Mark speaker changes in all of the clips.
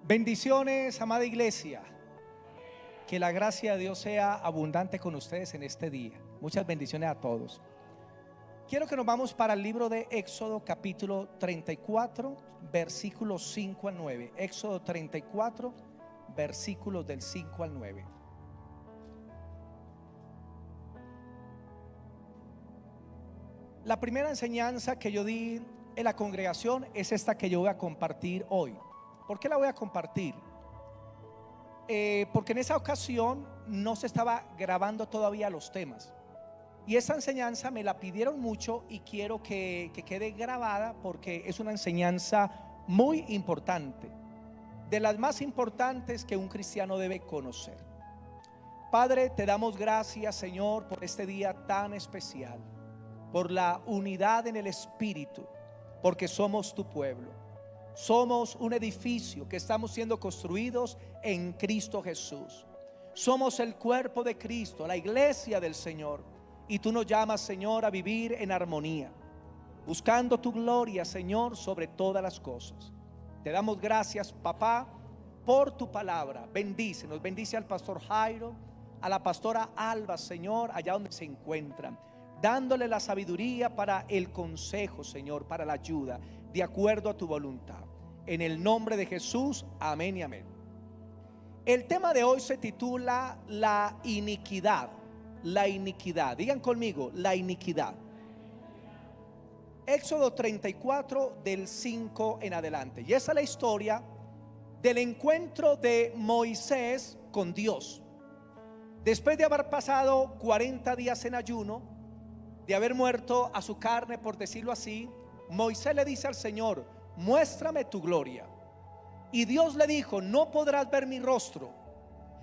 Speaker 1: Bendiciones, amada iglesia. Que la gracia de Dios sea abundante con ustedes en este día. Muchas bendiciones a todos. Quiero que nos vamos para el libro de Éxodo capítulo 34, versículos 5 al 9. Éxodo 34, versículos del 5 al 9. La primera enseñanza que yo di en la congregación es esta que yo voy a compartir hoy. ¿Por qué la voy a compartir? Porque en esa ocasión no se estaba grabando todavía los temas. Y esa enseñanza me la pidieron mucho y quiero que quede grabada porque es una enseñanza muy importante, de las más importantes que un cristiano debe conocer. Padre, te damos gracias, Señor, por este día tan especial, por la unidad en el Espíritu, porque somos tu pueblo. Somos un edificio que estamos siendo construidos en Cristo Jesús. Somos el cuerpo de Cristo, la iglesia del Señor. Y tú nos llamas, Señor, a vivir en armonía, buscando tu gloria, Señor, sobre todas las cosas. Te damos gracias, papá, por tu palabra. Bendícenos, bendice al pastor Jairo, a la pastora Alba, Señor, allá donde se encuentran, dándole la sabiduría para el consejo, Señor, para la ayuda, de acuerdo a tu voluntad. En el nombre de Jesús, amén y amén. El tema de hoy se titula la iniquidad. La iniquidad, digan conmigo, la iniquidad. Éxodo 34 del 5 en adelante. Y esa es la historia del encuentro de Moisés con Dios. Después de haber pasado 40 días en ayuno, de haber muerto a su carne, por decirlo así, Moisés le dice al Señor: muéstrame tu gloria. Y Dios le dijo: no podrás ver mi rostro,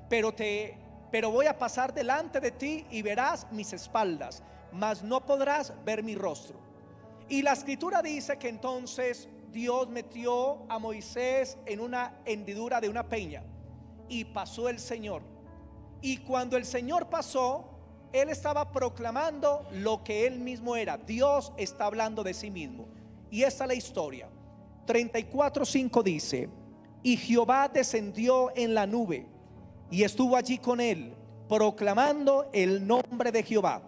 Speaker 1: pero voy a pasar delante de ti y verás mis espaldas, mas no podrás ver mi rostro. Y la escritura dice que entonces Dios metió a Moisés en una hendidura de una peña y pasó el Señor. Y cuando el Señor pasó, él estaba proclamando lo que él mismo era. Dios está hablando de sí mismo. Y esta es la historia. 34:5 dice: y Jehová descendió en la nube y estuvo allí con él, proclamando el nombre de Jehová.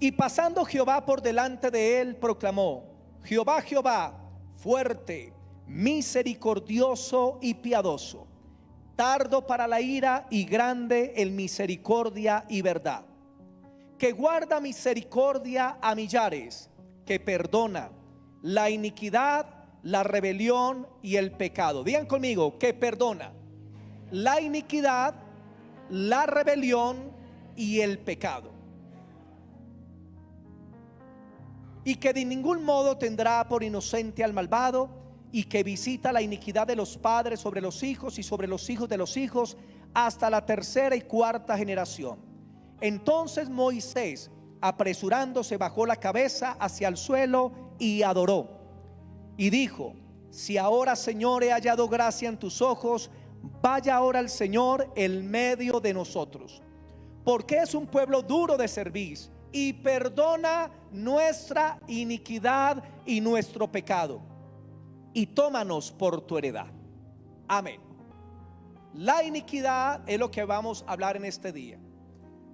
Speaker 1: Y pasando Jehová por delante de él, proclamó: Jehová, Jehová, fuerte, misericordioso y piadoso, tardo para la ira y grande en misericordia y verdad, que guarda misericordia a millares, que perdona la iniquidad, la rebelión y el pecado. Digan conmigo: que perdona la iniquidad, la rebelión y el pecado, y que de ningún modo tendrá por inocente al malvado, y que visita la iniquidad de los padres sobre los hijos y sobre los hijos de los hijos, hasta la tercera y cuarta generación. Entonces Moisés, apresurándose, bajó la cabeza hacia el suelo y adoró, y dijo: si ahora, Señor, he hallado gracia en tus ojos, vaya ahora el Señor en medio de nosotros, porque es un pueblo duro de cerviz, y perdona nuestra iniquidad y nuestro pecado, y tómanos por tu heredad. Amén. La iniquidad es lo que vamos a hablar en este día.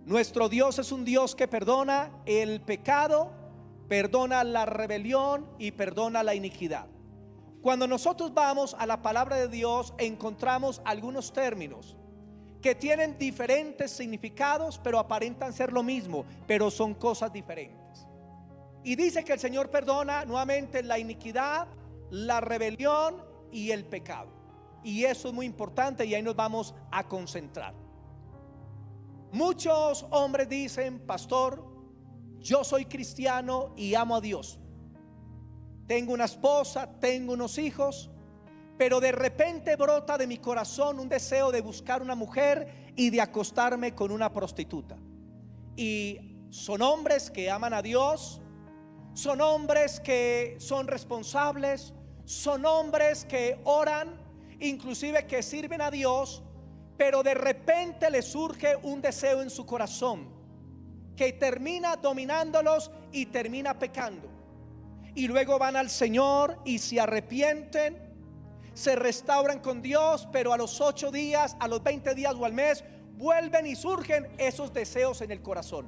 Speaker 1: Nuestro Dios es un Dios que perdona el pecado, perdona la rebelión y perdona la iniquidad. Cuando nosotros vamos a la palabra de Dios, encontramos algunos términos que tienen diferentes significados, pero aparentan ser lo mismo, pero son cosas diferentes. Y dice que el Señor perdona nuevamente la iniquidad, la rebelión y el pecado. Y eso es muy importante, y ahí nos vamos a concentrar. Muchos hombres dicen: pastor, yo soy cristiano y amo a Dios, tengo una esposa, tengo unos hijos, pero de repente brota de mi corazón un deseo de buscar una mujer y de acostarme con una prostituta. Y son hombres que aman a Dios, son hombres que son responsables, son hombres que oran, inclusive que sirven a Dios, pero de repente les surge un deseo en su corazón que termina dominándolos y termina pecando. Y luego van al Señor y se arrepienten, se restauran con Dios, pero a los 8 días, a los 20 días o al mes, vuelven y surgen esos deseos en el corazón.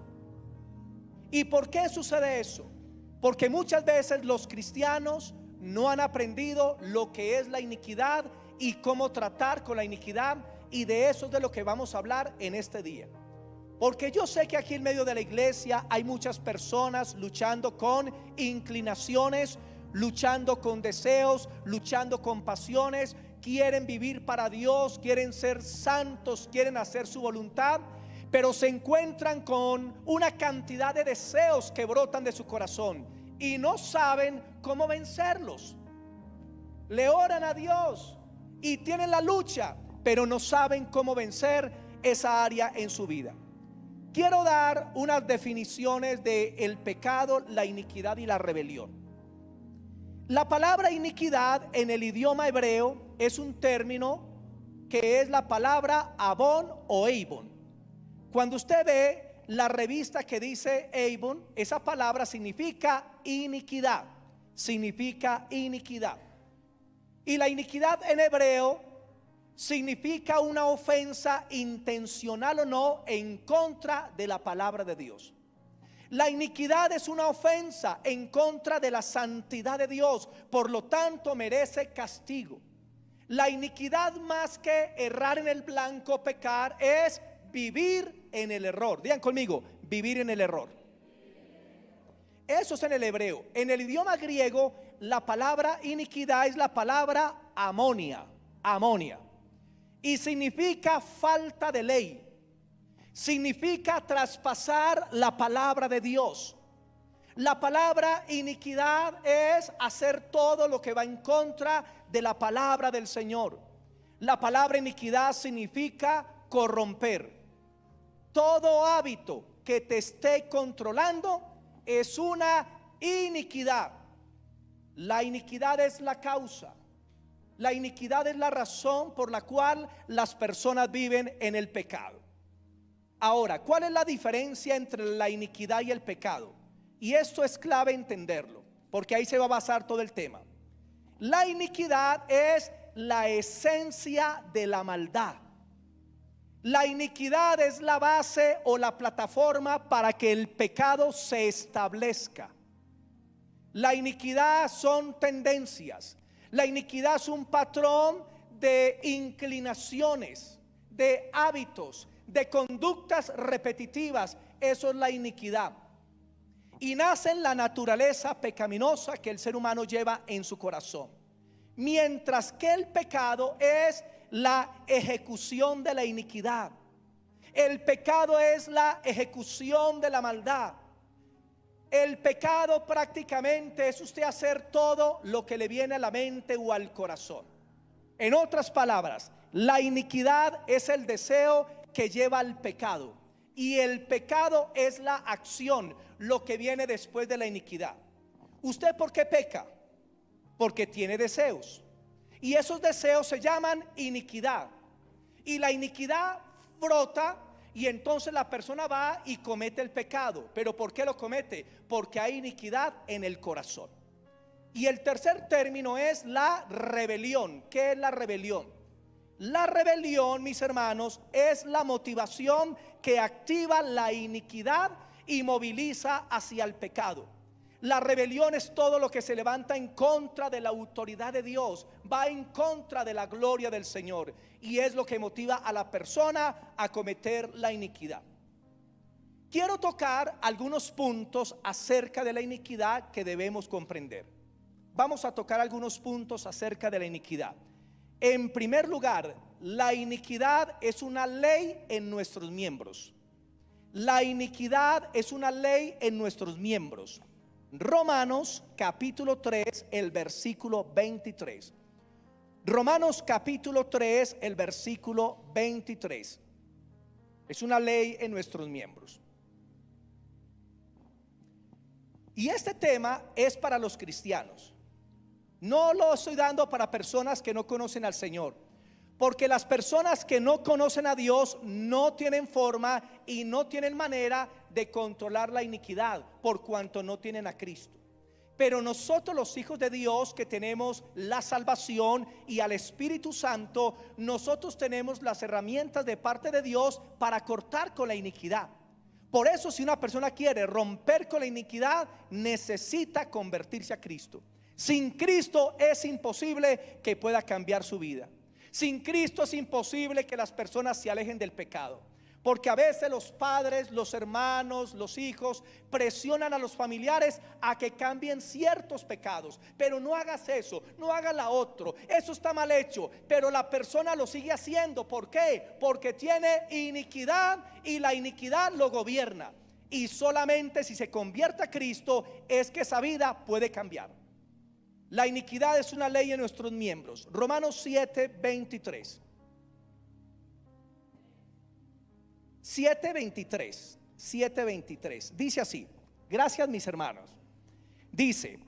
Speaker 1: ¿Y por qué sucede eso? Porque muchas veces los cristianos no han aprendido lo que es la iniquidad y cómo tratar con la iniquidad, y de eso es de lo que vamos a hablar en este día. Porque yo sé que aquí en medio de la iglesia hay muchas personas luchando con inclinaciones, luchando con deseos, luchando con pasiones, quieren vivir para Dios, quieren ser santos, quieren hacer su voluntad, pero se encuentran con una cantidad de deseos que brotan de su corazón y no saben cómo vencerlos. Le oran a Dios y tienen la lucha, pero no saben cómo vencer esa área en su vida. Quiero dar unas definiciones de el pecado, la iniquidad y la rebelión. La palabra iniquidad en el idioma hebreo es un término que es la palabra Abón o Eibon. Cuando usted ve la revista que dice Eibon, esa palabra significa iniquidad, significa iniquidad. Y la iniquidad en hebreo significa una ofensa intencional o no en contra de la palabra de Dios. La iniquidad es una ofensa en contra de la santidad de Dios, por lo tanto merece castigo. La iniquidad, más que errar en el blanco, pecar, es vivir en el error. Digan conmigo, vivir en el error. Eso es en el hebreo. En el idioma griego, la palabra iniquidad es la palabra amonia, amonia, y significa falta de ley. Significa traspasar la palabra de Dios. La palabra iniquidad es hacer todo lo que va en contra de la palabra del Señor. La palabra iniquidad significa corromper. Todo hábito que te esté controlando es una iniquidad. La iniquidad es la causa. La iniquidad es la razón por la cual las personas viven en el pecado. Ahora, ¿cuál es la diferencia entre la iniquidad y el pecado? Y esto es clave entenderlo, porque ahí se va a basar todo el tema. La iniquidad es la esencia de la maldad. La iniquidad es la base o la plataforma para que el pecado se establezca. La iniquidad son tendencias. La iniquidad es un patrón de inclinaciones, de hábitos, de conductas repetitivas. Eso es la iniquidad. Y nace en la naturaleza pecaminosa que el ser humano lleva en su corazón. Mientras que el pecado es la ejecución de la iniquidad. El pecado es la ejecución de la maldad. El pecado prácticamente es usted hacer todo lo que le viene a la mente o al corazón. En otras palabras, la iniquidad es el deseo que lleva al pecado, y el pecado es la acción, lo que viene después de la iniquidad. ¿Usted por qué peca? Porque tiene deseos, y esos deseos se llaman iniquidad, y la iniquidad brota, y entonces la persona va y comete el pecado. ¿Pero por qué lo comete? Porque hay iniquidad en el corazón. Y el tercer término es la rebelión. ¿Qué es la rebelión? La rebelión, mis hermanos, es la motivación que activa la iniquidad y moviliza hacia el pecado. La rebelión es todo lo que se levanta en contra de la autoridad de Dios, va en contra de la gloria del Señor, y es lo que motiva a la persona a cometer la iniquidad. Quiero tocar algunos puntos acerca de la iniquidad que debemos comprender. Vamos a tocar algunos puntos acerca de la iniquidad. En primer lugar, la iniquidad es una ley en nuestros miembros. La iniquidad es una ley en nuestros miembros. Romanos capítulo 3, el versículo 23. Romanos capítulo 3, el versículo 23. Es una ley en nuestros miembros. Y este tema es para los cristianos. No lo estoy dando para personas que no conocen al Señor, porque las personas que no conocen a Dios no tienen forma y no tienen manera de controlar la iniquidad, por cuanto no tienen a Cristo. Pero nosotros, los hijos de Dios, que tenemos la salvación y al Espíritu Santo, nosotros tenemos las herramientas de parte de Dios para cortar con la iniquidad. Por eso, si una persona quiere romper con la iniquidad, necesita convertirse a Cristo. Sin Cristo es imposible que pueda cambiar su vida. Sin Cristo es imposible que las personas se alejen del pecado. Porque a veces los padres, los hermanos, los hijos presionan a los familiares a que cambien ciertos pecados. Pero no hagas eso, no hagas la otro. Eso está mal hecho, pero la persona lo sigue haciendo. ¿Por qué? Porque tiene iniquidad y la iniquidad lo gobierna. Y solamente si se convierte a Cristo es que esa vida puede cambiar. La iniquidad es una ley en nuestros miembros. Romanos 7:23. 7:23 dice así. Gracias, mis hermanos. Dice: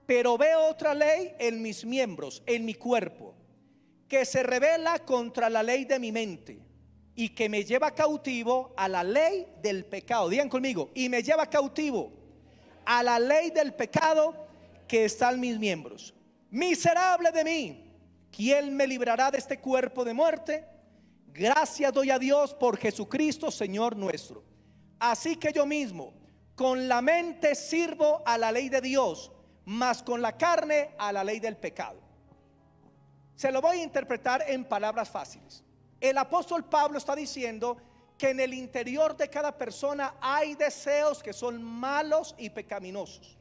Speaker 1: pero veo otra ley en mis miembros, en mi cuerpo, que se rebela contra la ley de mi mente y que me lleva cautivo a la ley del pecado. Digan conmigo: y me lleva cautivo a la ley del pecado que está en mis miembros. Miserable de mí, ¿quién me librará de este cuerpo de muerte? Gracias doy a Dios por Jesucristo Señor nuestro. Así que yo mismo con la mente sirvo a la ley de Dios, mas con la carne a la ley del pecado. Se lo voy a interpretar en palabras fáciles. El apóstol Pablo está diciendo que en el interior de cada persona hay deseos que son malos y pecaminosos.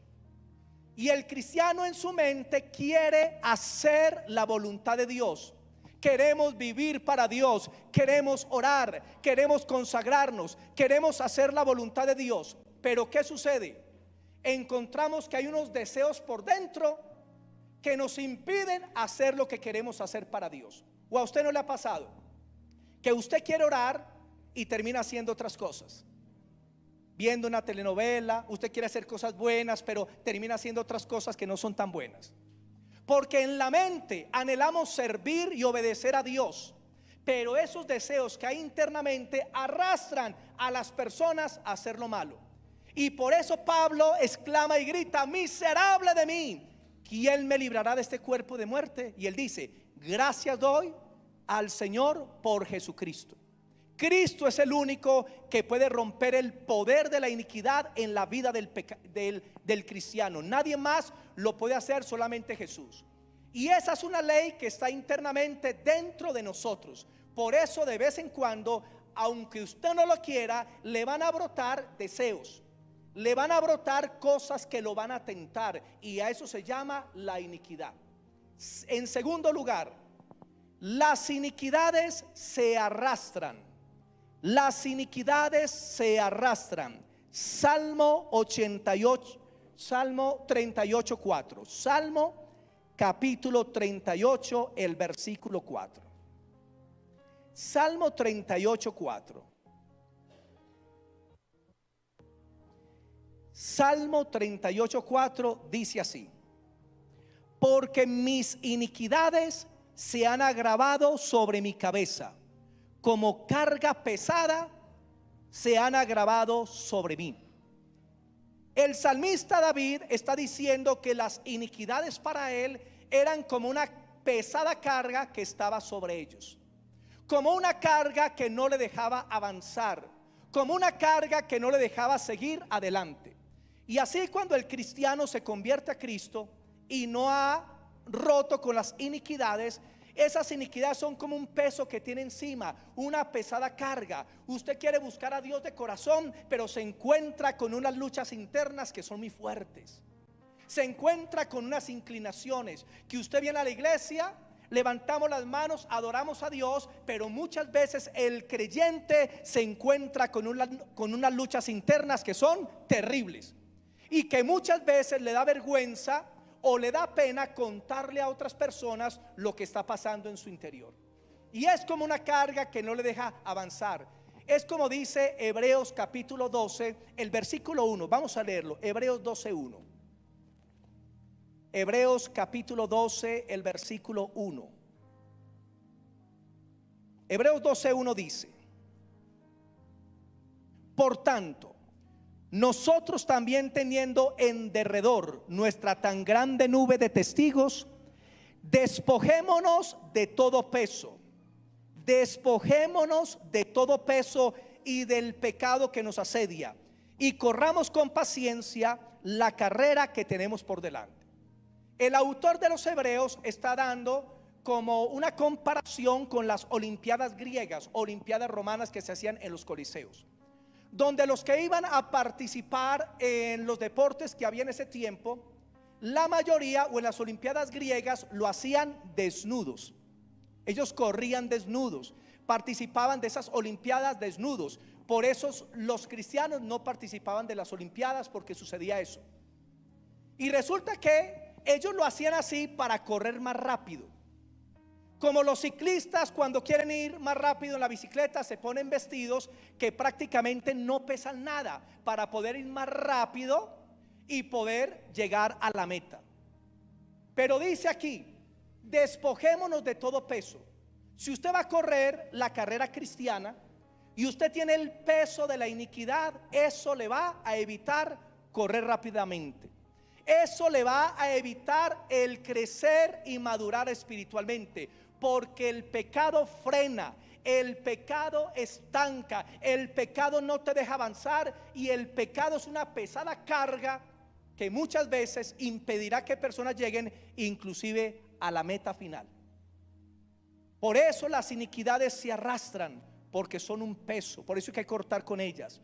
Speaker 1: Y el cristiano en su mente quiere hacer la voluntad de Dios. Queremos vivir para Dios, queremos orar, queremos consagrarnos, queremos hacer la voluntad de Dios. Pero ¿qué sucede? Encontramos que hay unos deseos por dentro que nos impiden hacer lo que queremos hacer para Dios. ¿O a usted no le ha pasado que usted quiere orar y termina haciendo otras cosas? Viendo una telenovela, usted quiere hacer cosas buenas, pero termina haciendo otras cosas que no son tan buenas. Porque en la mente anhelamos servir y obedecer a Dios, pero esos deseos que hay internamente arrastran a las personas a hacer lo malo. Y por eso Pablo exclama y grita: miserable de mí, ¿quién me librará de este cuerpo de muerte? Y él dice: gracias doy al Señor por Jesucristo. Cristo es el único que puede romper el poder de la iniquidad en la vida del cristiano. Nadie más lo puede hacer, solamente Jesús. Y esa es una ley que está internamente dentro de nosotros. Por eso de vez en cuando, aunque usted no lo quiera, le van a brotar deseos, le van a brotar cosas que lo van a tentar, y a eso se llama la iniquidad. En segundo lugar, las iniquidades se arrastran. Las iniquidades se arrastran. Salmo 88, Salmo 38:4. Salmo capítulo 38, el versículo 4. Salmo 38:4. Salmo 38:4 dice así: porque mis iniquidades se han agravado sobre mi cabeza, como carga pesada se han agravado sobre mí. El salmista David está diciendo que las iniquidades para él eran como una pesada carga que estaba sobre ellos, como una carga que no le dejaba avanzar, como una carga que no le dejaba seguir adelante. Y así, cuando el cristiano se convierte a Cristo y no ha roto con las iniquidades, esas iniquidades son como un peso que tiene encima, una pesada carga. Usted quiere buscar a Dios de corazón, pero se encuentra con unas luchas internas que son muy fuertes. Se encuentra con unas inclinaciones que usted viene a la iglesia, levantamos las manos, adoramos a Dios, pero muchas veces el creyente se encuentra con unas luchas internas que son terribles, y que muchas veces le da vergüenza o le da pena contarle a otras personas lo que está pasando en su interior. Y es como una carga que no le deja avanzar. Es como dice Hebreos capítulo 12, el versículo 1. Vamos a leerlo. Hebreos 12:1. Hebreos capítulo 12, el versículo 1. Hebreos 12:1 dice: por tanto, nosotros también teniendo en derredor nuestra tan grande nube de testigos, despojémonos de todo peso, despojémonos de todo peso y del pecado que nos asedia, y corramos con paciencia la carrera que tenemos por delante. El autor de los Hebreos está dando como una comparación con las olimpiadas griegas, olimpiadas romanas que se hacían en los coliseos, donde los que iban a participar en los deportes que había en ese tiempo, la mayoría, o en las olimpiadas griegas, lo hacían desnudos. Ellos corrían desnudos, participaban de esas olimpiadas desnudos. Por eso los cristianos no participaban de las olimpiadas, porque sucedía eso. Y resulta que ellos lo hacían así para correr más rápido. Como los ciclistas, cuando quieren ir más rápido en la bicicleta, se ponen vestidos que prácticamente no pesan nada, para poder ir más rápido y poder llegar a la meta. Pero dice aquí: despojémonos de todo peso. Si usted va a correr la carrera cristiana y usted tiene el peso de la iniquidad, eso le va a evitar correr rápidamente. Eso le va a evitar el crecer y madurar espiritualmente, porque el pecado frena, el pecado estanca, el pecado no te deja avanzar, y el pecado es una pesada carga que muchas veces impedirá que personas lleguen inclusive a la meta final. Por eso las iniquidades se arrastran, porque son un peso. Por eso hay que cortar con ellas.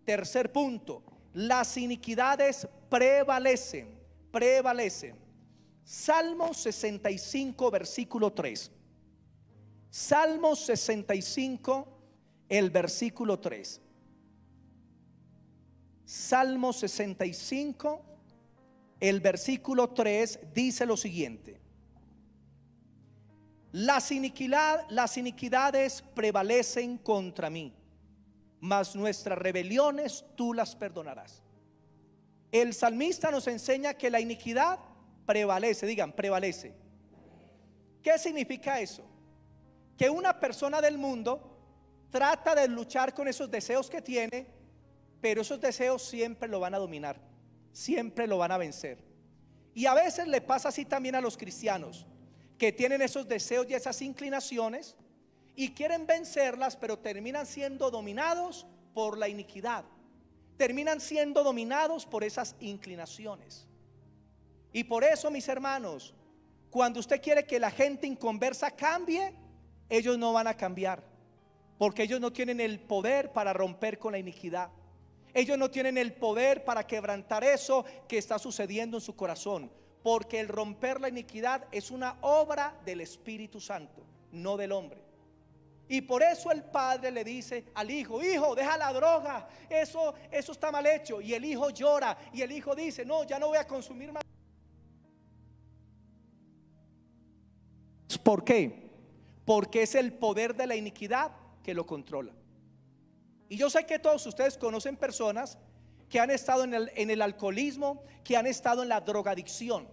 Speaker 1: Tercer punto: las iniquidades prevalecen. Salmo 65 versículo 3. Salmo 65, el versículo 3. Salmo 65, el versículo 3 dice lo siguiente: las iniquidades prevalecen contra mí, mas nuestras rebeliones tú las perdonarás. El salmista nos enseña que la iniquidad prevalece. Digan, prevalece. ¿Qué significa eso? Que una persona del mundo trata de luchar con esos deseos que tiene, pero esos deseos siempre lo van a dominar, siempre lo van a vencer. Y a veces le pasa así también a los cristianos, que tienen esos deseos y esas inclinaciones y quieren vencerlas, pero terminan siendo dominados por la iniquidad, terminan siendo dominados por esas inclinaciones. Y por eso, mis hermanos, cuando usted quiere que la gente inconversa cambie, ellos no van a cambiar, porque ellos no tienen el poder para romper con la iniquidad. Ellos no tienen el poder para quebrantar eso que está sucediendo en su corazón, porque el romper la iniquidad es una obra del Espíritu Santo, no del hombre. Y por eso el padre le dice al hijo: hijo, deja la droga, eso está mal hecho. Y el hijo llora, y el hijo dice: no, ya no voy a consumir más. ¿Por qué? Porque es el poder de la iniquidad que lo controla. Y yo sé que todos ustedes conocen personas que han estado en el alcoholismo, que han estado en la drogadicción,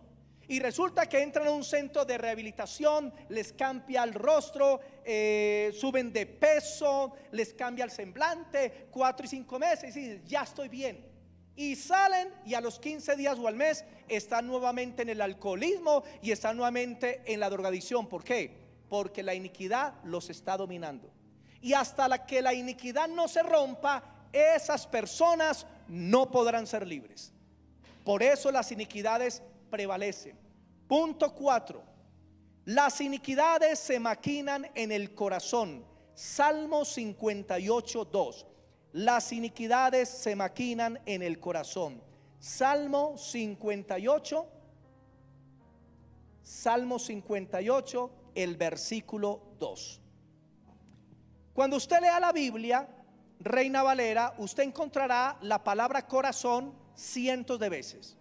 Speaker 1: y resulta que entran a un centro de rehabilitación, les cambia el rostro, suben de peso, les cambia el semblante, 4 y 5 meses, y dicen: ya estoy bien. Y salen, y a los 15 días o al mes están nuevamente en el alcoholismo y están nuevamente en la drogadicción. ¿Por qué? Porque la iniquidad los está dominando. Y hasta que la iniquidad no se rompa, esas personas no podrán ser libres. Por eso las iniquidades prevalecen. Punto 4: las iniquidades se maquinan en el corazón. Salmo 58, 2. Las iniquidades se maquinan en el corazón. Salmo 58, el versículo 2. Cuando usted lea la Biblia, Reina Valera, usted encontrará la palabra corazón cientos de veces.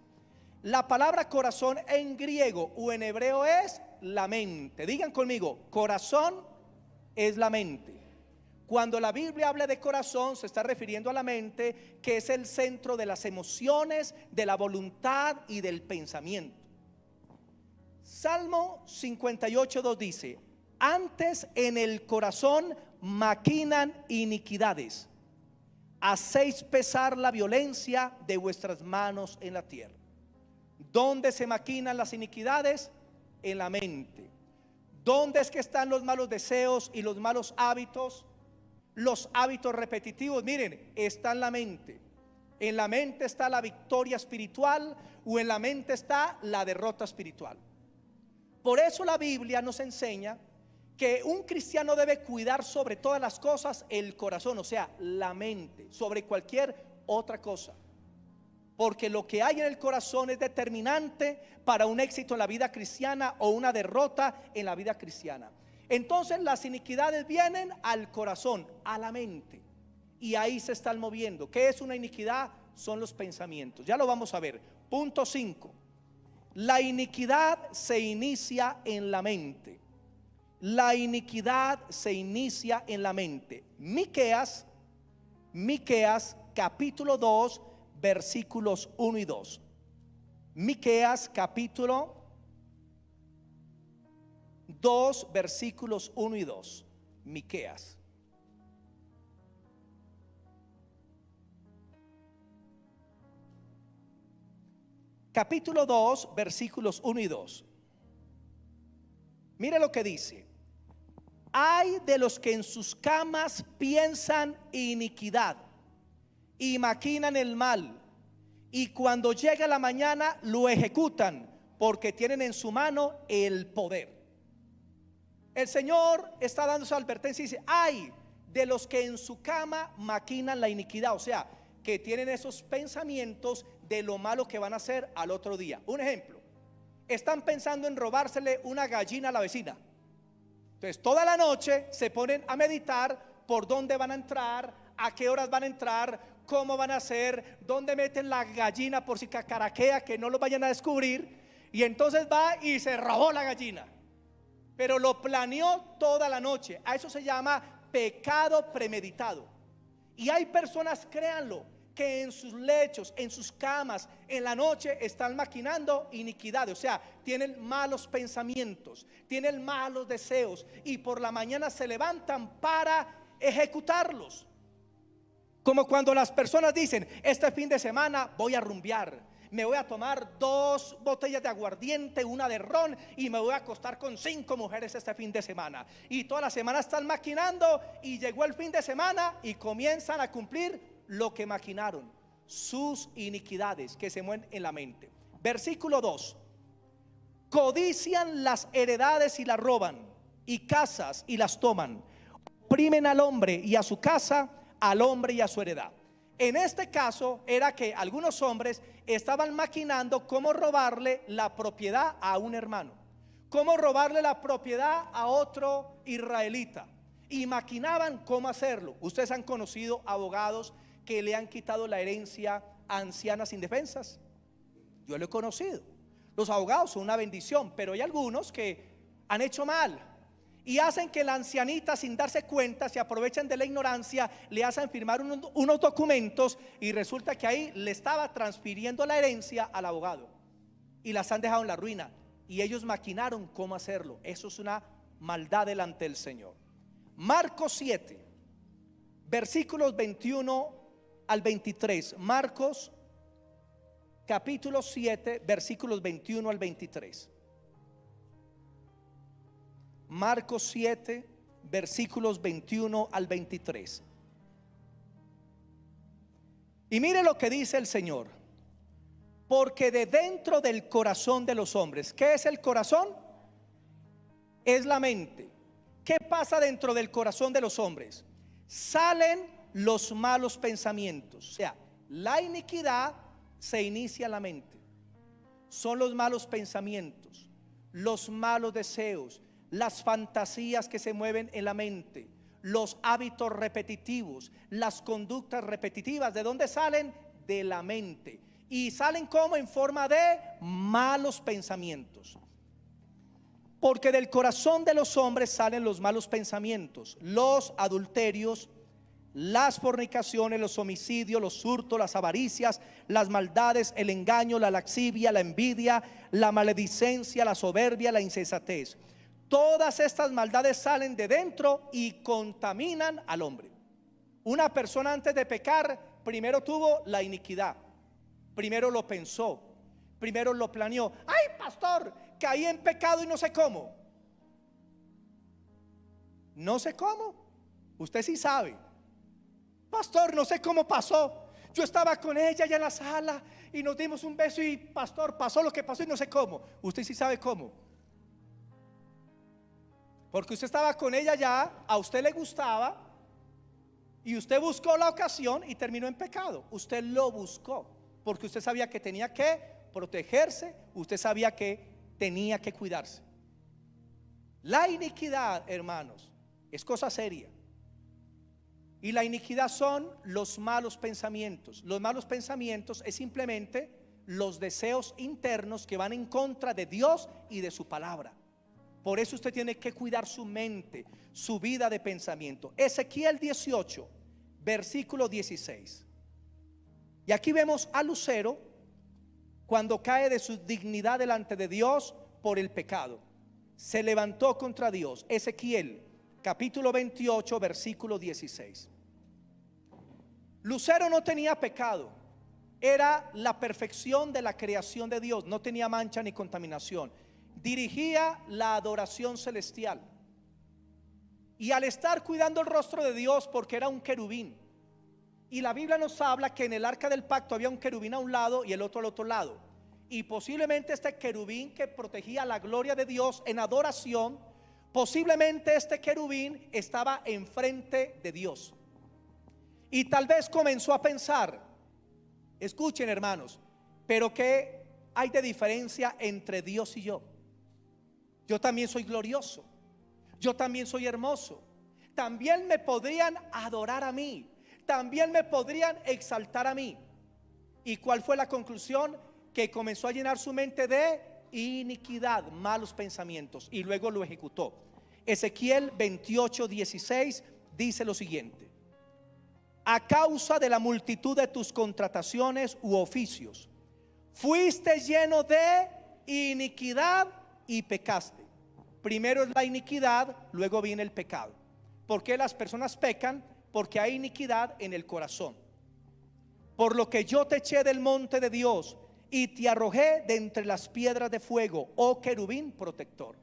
Speaker 1: La palabra corazón en griego o en hebreo es la mente. Digan conmigo: corazón es la mente. Cuando la Biblia habla de corazón, se está refiriendo a la mente, que es el centro de las emociones, de la voluntad y del pensamiento. Salmo 58, 2 dice: antes en el corazón maquinan iniquidades, hacéis pesar la violencia de vuestras manos en la tierra. ¿Dónde se maquinan las iniquidades? En la mente. ¿Dónde es que están los malos deseos y los malos hábitos? Los hábitos repetitivos, miren, está en la mente. En la mente está la victoria espiritual o en la mente está la derrota espiritual. Por eso la Biblia nos enseña que un cristiano debe cuidar sobre todas las cosas el corazón, o sea, la mente, sobre cualquier otra cosa. Porque lo que hay en el corazón es determinante para un éxito en la vida cristiana o una derrota en la vida cristiana. Entonces las iniquidades vienen al corazón, a la mente, y ahí se están moviendo. ¿Qué es una iniquidad? Son los pensamientos. Ya lo vamos a ver. Punto 5. La iniquidad se inicia en la mente. La iniquidad se inicia en la mente. Miqueas capítulo 2 versículos 1 y 2. Miqueas capítulo 2 versículos 1 y 2. Miqueas. Capítulo 2 versículos 1 y 2. Mire lo que dice: ay de los que en sus camas piensan iniquidad y maquinan el mal, y cuando llega la mañana lo ejecutan, porque tienen en su mano el poder. El Señor está dando esa advertencia y dice: ay de los que en su cama maquinan la iniquidad, o sea, que tienen esos pensamientos de lo malo que van a hacer al otro día. Un ejemplo: están pensando en robársele una gallina a la vecina. Entonces toda la noche se ponen a meditar por dónde van a entrar, a qué horas van a entrar, cómo van a hacer, dónde meten la gallina por si cacaraquea, que no lo vayan a descubrir. Y entonces va y se robó la gallina, pero lo planeó toda la noche. A eso se llama pecado premeditado. Y hay personas, créanlo, que en sus lechos, en sus camas, en la noche están maquinando iniquidad, o sea, tienen malos pensamientos, tienen malos deseos, y por la mañana se levantan para ejecutarlos. Como cuando las personas dicen: este fin de semana voy a rumbear, me voy a tomar 2 botellas de aguardiente, una de ron, y me voy a acostar con 5 mujeres este fin de semana. Y toda la semana están maquinando, y llegó el fin de semana y comienzan a cumplir lo que maquinaron, sus iniquidades que se mueven en la mente. Versículo 2: codician las heredades y las roban, y casas y las toman, oprimen al hombre y a su casa, al hombre y a su heredad. En este caso era que algunos hombres estaban maquinando cómo robarle la propiedad a un hermano, cómo robarle la propiedad a otro israelita, y maquinaban cómo hacerlo. Ustedes han conocido abogados que le han quitado la herencia a ancianas indefensas. Yo lo he conocido. Los abogados son una bendición, pero hay algunos que han hecho mal y hacen que la ancianita, sin darse cuenta, se aprovechan de la ignorancia, le hacen firmar unos documentos, y resulta que ahí le estaba transfiriendo la herencia al abogado y las han dejado en la ruina, y ellos maquinaron cómo hacerlo. Eso es una maldad delante del Señor. Marcos 7 versículos 21 al 23. Marcos capítulo 7 versículos 21 al 23. Marcos 7 versículos 21 al 23. Y mire lo que dice el Señor: porque de dentro del corazón de los hombres, ¿qué es el corazón? Es la mente. ¿Qué pasa dentro del corazón de los hombres? Salen los malos pensamientos. O sea, la iniquidad se inicia en la mente. Son los malos pensamientos, los malos deseos, las fantasías que se mueven en la mente, los hábitos repetitivos, las conductas repetitivas. ¿De dónde salen? De la mente. Y salen como en forma de malos pensamientos. Porque del corazón de los hombres salen los malos pensamientos, los adulterios, las fornicaciones, los homicidios, los hurtos, las avaricias, las maldades, el engaño, la lascivia, la envidia, la maledicencia, la soberbia, la insensatez. Todas estas maldades salen de dentro y contaminan al hombre. Una persona antes de pecar, primero tuvo la iniquidad, primero lo pensó, primero lo planeó. Ay, pastor, caí en pecado y no sé cómo. No sé cómo. Usted sí sabe. Pastor, no sé cómo pasó. Yo estaba con ella allá en la sala y nos dimos un beso y pastor, pasó lo que pasó y no sé cómo. Usted sí sabe cómo. Porque usted estaba con ella ya, a usted le gustaba y usted buscó la ocasión y terminó en pecado. Usted lo buscó porque usted sabía que tenía que protegerse, usted sabía que tenía que cuidarse. La iniquidad, hermanos, es cosa seria. Y la iniquidad son los malos pensamientos. Los malos pensamientos es simplemente los deseos internos que van en contra de Dios y de su palabra. Por eso usted tiene que cuidar su mente, su vida de pensamiento. Ezequiel 18, versículo 16. Y aquí vemos a Lucero cuando cae de su dignidad delante de Dios por el pecado. Se levantó contra Dios. Ezequiel capítulo 28, versículo 16. Lucero no tenía pecado, era la perfección de la creación de Dios, no tenía mancha ni contaminación. Dirigía la adoración celestial. Y al estar cuidando el rostro de Dios, porque era un querubín, y la Biblia nos habla que en el arca del pacto había un querubín a un lado y el otro al otro lado. Y posiblemente este querubín que protegía la gloria de Dios en adoración, posiblemente este querubín estaba enfrente de Dios. Y tal vez comenzó a pensar, escuchen hermanos, pero ¿qué hay de diferencia entre Dios y yo? Yo también soy glorioso, yo también soy hermoso, también me podrían adorar a mí, también me podrían exaltar a mí. ¿Y cuál fue la conclusión? Que comenzó a llenar su mente de iniquidad, malos pensamientos, y luego lo ejecutó. Ezequiel 28, 16 dice lo siguiente: a causa de la multitud de tus contrataciones u oficios, fuiste lleno de iniquidad y pecaste. Primero es la iniquidad, luego viene el pecado. ¿Por qué las personas pecan? Porque hay iniquidad en el corazón. Por lo que yo te eché del monte de Dios y te arrojé de entre las piedras de fuego, oh querubín protector.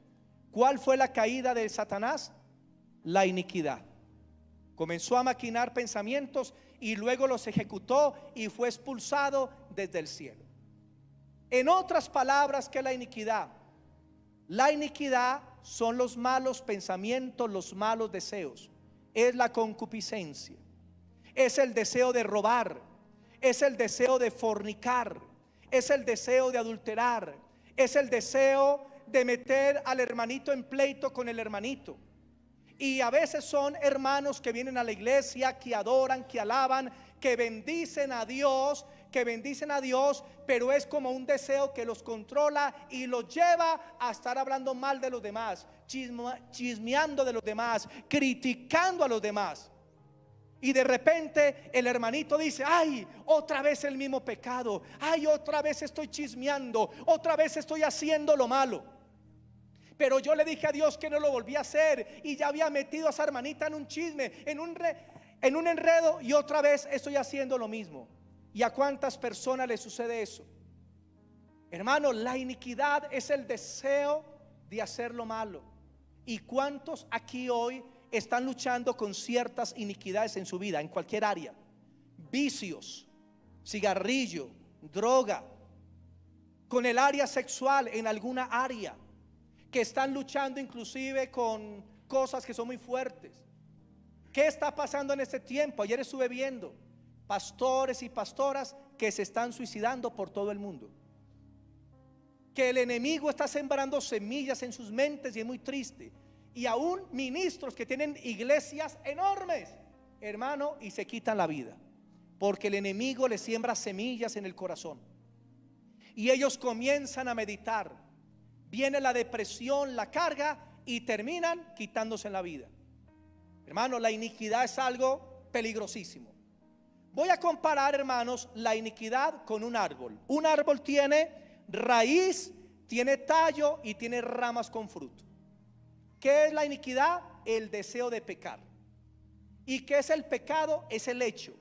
Speaker 1: ¿Cuál fue la caída de Satanás? La iniquidad. Comenzó a maquinar pensamientos y luego los ejecutó y fue expulsado desde el cielo. En otras palabras, ¿qué es la iniquidad? La iniquidad son los malos pensamientos, los malos deseos. Es la concupiscencia, es el deseo de robar, es el deseo de fornicar, es el deseo de adulterar, es el deseo de meter al hermanito en pleito con el hermanito. Y a veces son hermanos que vienen a la iglesia, que adoran, que alaban, que bendicen a Dios, pero es como un deseo que los controla y los lleva a estar hablando mal de los demás, chismeando de los demás, criticando a los demás. Y de repente el hermanito dice: ay, otra vez el mismo pecado, ay, otra vez estoy chismeando, otra vez estoy haciendo lo malo. Pero yo le dije a Dios que no lo volví a hacer y ya había metido a esa hermanita en un chisme, en un enredo, y otra vez estoy haciendo lo mismo. ¿Y a cuántas personas les sucede eso? Hermano, la iniquidad es el deseo de hacer lo malo. ¿Y cuántos aquí hoy están luchando con ciertas iniquidades en su vida, en cualquier área? Vicios, cigarrillo, droga, con el área sexual en alguna área, que están luchando inclusive con cosas que son muy fuertes. ¿Qué está pasando en este tiempo? Ayer estuve viendo pastores y pastoras que se están suicidando por todo el mundo, que el enemigo está sembrando semillas en sus mentes, y es muy triste. Y aún ministros que tienen iglesias enormes, hermano, y se quitan la vida porque el enemigo les siembra semillas en el corazón y ellos comienzan a meditar. Viene la depresión, la carga, y terminan quitándose la vida. Hermano, la iniquidad es algo peligrosísimo. Voy a comparar, hermanos, la iniquidad con un árbol. Un árbol tiene raíz, tiene tallo y tiene ramas con fruto. ¿Qué es la iniquidad? El deseo de pecar. ¿Y qué es el pecado? Es el hecho.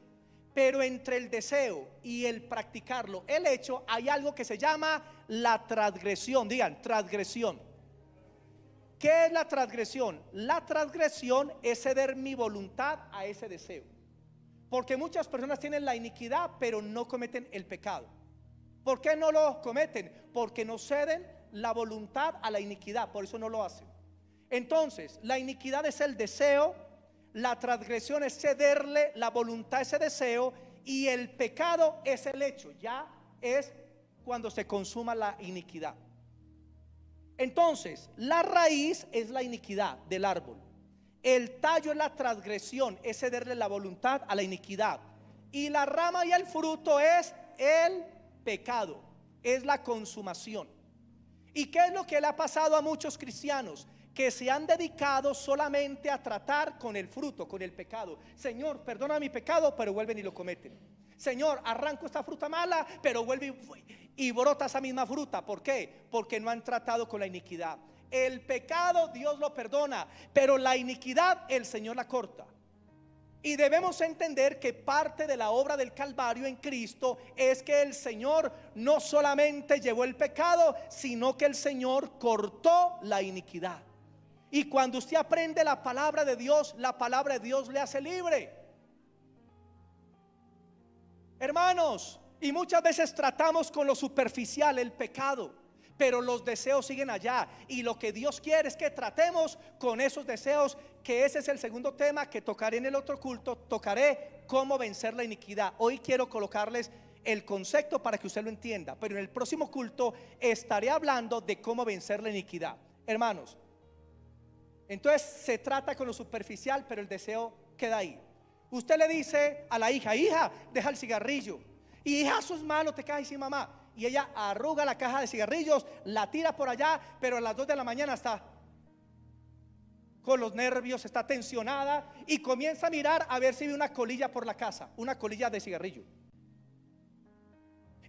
Speaker 1: Pero entre el deseo y el practicarlo, el hecho, hay algo que se llama la transgresión. Digan, transgresión. ¿Qué es la transgresión? La transgresión es ceder mi voluntad a ese deseo. Porque muchas personas tienen la iniquidad, pero no cometen el pecado. ¿Por qué no lo cometen? Porque no ceden la voluntad a la iniquidad, por eso no lo hacen. Entonces, la iniquidad es el deseo, la transgresión es cederle la voluntad a ese deseo, y el pecado es el hecho, ya es cuando se consuma la iniquidad. Entonces, la raíz es la iniquidad del árbol, el tallo es la transgresión, es cederle la voluntad a la iniquidad, y la rama y el fruto es el pecado, es la consumación. ¿Y qué es lo que le ha pasado a muchos cristianos? Que se han dedicado solamente a tratar con el fruto, con el pecado. Señor, perdona mi pecado, pero vuelven y lo cometen. Señor, arranco esta fruta mala, pero vuelve y brota esa misma fruta. ¿Por qué? Porque no han tratado con la iniquidad. El pecado Dios lo perdona, pero la iniquidad el Señor la corta. Y debemos entender que parte de la obra del Calvario en Cristo es que el Señor no solamente llevó el pecado, sino que el Señor cortó la iniquidad. Y cuando usted aprende la palabra de Dios, la palabra de Dios le hace libre. Hermanos, y muchas veces tratamos con lo superficial el pecado, pero los deseos siguen allá, y lo que Dios quiere es que tratemos con esos deseos, que ese es el segundo tema que tocaré en el otro culto. Tocaré cómo vencer la iniquidad. Hoy quiero colocarles el concepto para que usted lo entienda, pero en el próximo culto estaré hablando de cómo vencer la iniquidad. Hermanos, entonces se trata con lo superficial, pero el deseo queda ahí. Usted le dice a la hija: hija, deja el cigarrillo. Y hija, eso es malo, te caes sin mamá. Y ella arruga la caja de cigarrillos, la tira por allá, pero a las 2 de la mañana está con los nervios, está tensionada, y comienza a mirar a ver si ve una colilla por la casa, una colilla de cigarrillo.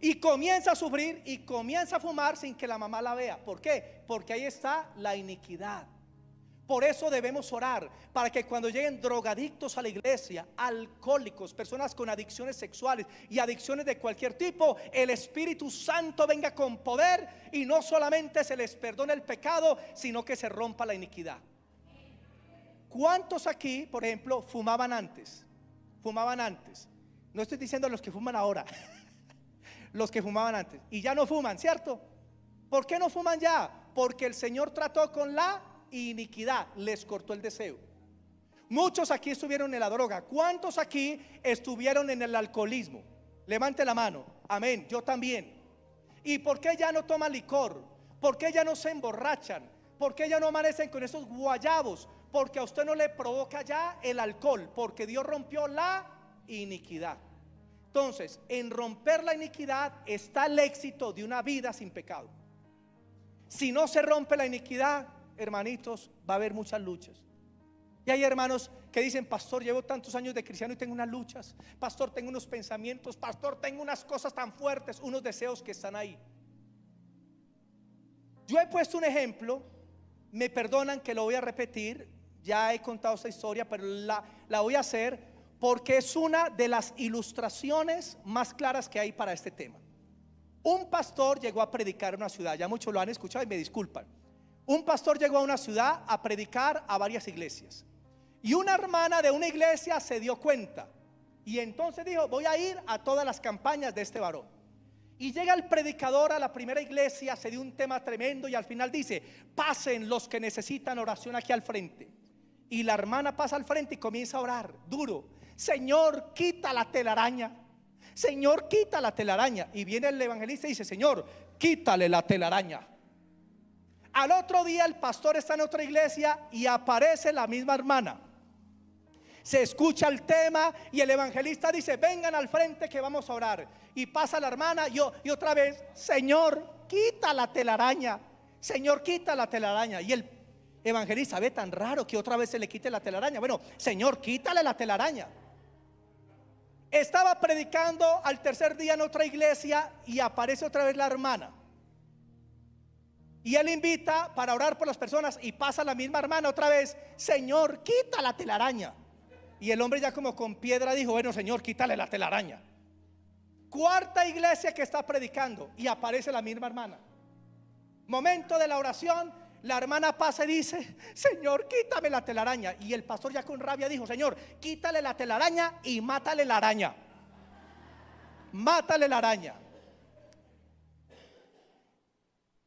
Speaker 1: Y comienza a sufrir y comienza a fumar sin que la mamá la vea. ¿Por qué? Porque ahí está la iniquidad. Por eso debemos orar, para que cuando lleguen drogadictos a la iglesia, alcohólicos, personas con adicciones sexuales y adicciones de cualquier tipo, el Espíritu Santo venga con poder, y no solamente se les perdone el pecado, sino que se rompa la iniquidad. ¿Cuántos aquí, por ejemplo, fumaban antes? Fumaban antes. No estoy diciendo los que fuman ahora, los que fumaban antes y ya no fuman, ¿cierto? ¿Por qué no fuman ya? Porque el Señor trató con la iniquidad, les cortó el deseo. Muchos aquí estuvieron en la droga. ¿Cuántos aquí estuvieron en el alcoholismo? Levante la mano. Amén, yo también. ¿Y por qué ya no toman licor? ¿Por qué ya no se emborrachan? ¿Por qué ya no amanecen con esos guayabos? Porque a usted no le provoca ya el alcohol, porque Dios rompió la iniquidad. Entonces, en romper la iniquidad está el éxito de una vida sin pecado. Si no se rompe la iniquidad, hermanitos, va a haber muchas luchas. Y hay hermanos que dicen: pastor, llevo tantos años de cristiano y tengo unas luchas. Pastor, tengo unos pensamientos. Pastor, tengo unas cosas tan fuertes, unos deseos que están ahí. Yo he puesto un ejemplo, me perdonan que lo voy a repetir, ya he contado esta historia, pero la voy a hacer porque es una de las ilustraciones más claras que hay para este tema. Un pastor llegó a predicar en una ciudad, ya muchos lo han escuchado y me disculpan. Un pastor llegó a una ciudad a predicar a varias iglesias, y una hermana de una iglesia se dio cuenta, y entonces dijo: voy a ir a todas las campañas de este varón. Y llega el predicador a la primera iglesia, se dio un tema tremendo, y al final dice: pasen los que necesitan oración aquí al frente. Y la hermana pasa al frente y comienza a orar duro: Señor, quita la telaraña. Señor, quita la telaraña. Y viene el evangelista y dice: Señor, quítale la telaraña. Al otro día el pastor está en otra iglesia y aparece la misma hermana. Se escucha el tema y el evangelista dice: vengan al frente que vamos a orar. Y pasa la hermana y otra vez: Señor, quita la telaraña. Señor, quita la telaraña. Y el evangelista ve tan raro que otra vez se le quite la telaraña. Bueno, Señor, quítale la telaraña. Estaba predicando al tercer día en otra iglesia y aparece otra vez la hermana. Y él invita para orar por las personas y pasa la misma hermana otra vez: Señor, quita la telaraña. Y el hombre ya como con piedra dijo: bueno, Señor, quítale la telaraña. Cuarta iglesia que está predicando y aparece la misma hermana. Momento de la oración, la hermana pasa y dice: Señor, quítame la telaraña. Y el pastor ya con rabia dijo: Señor, quítale la telaraña y mátale la araña. Mátale la araña.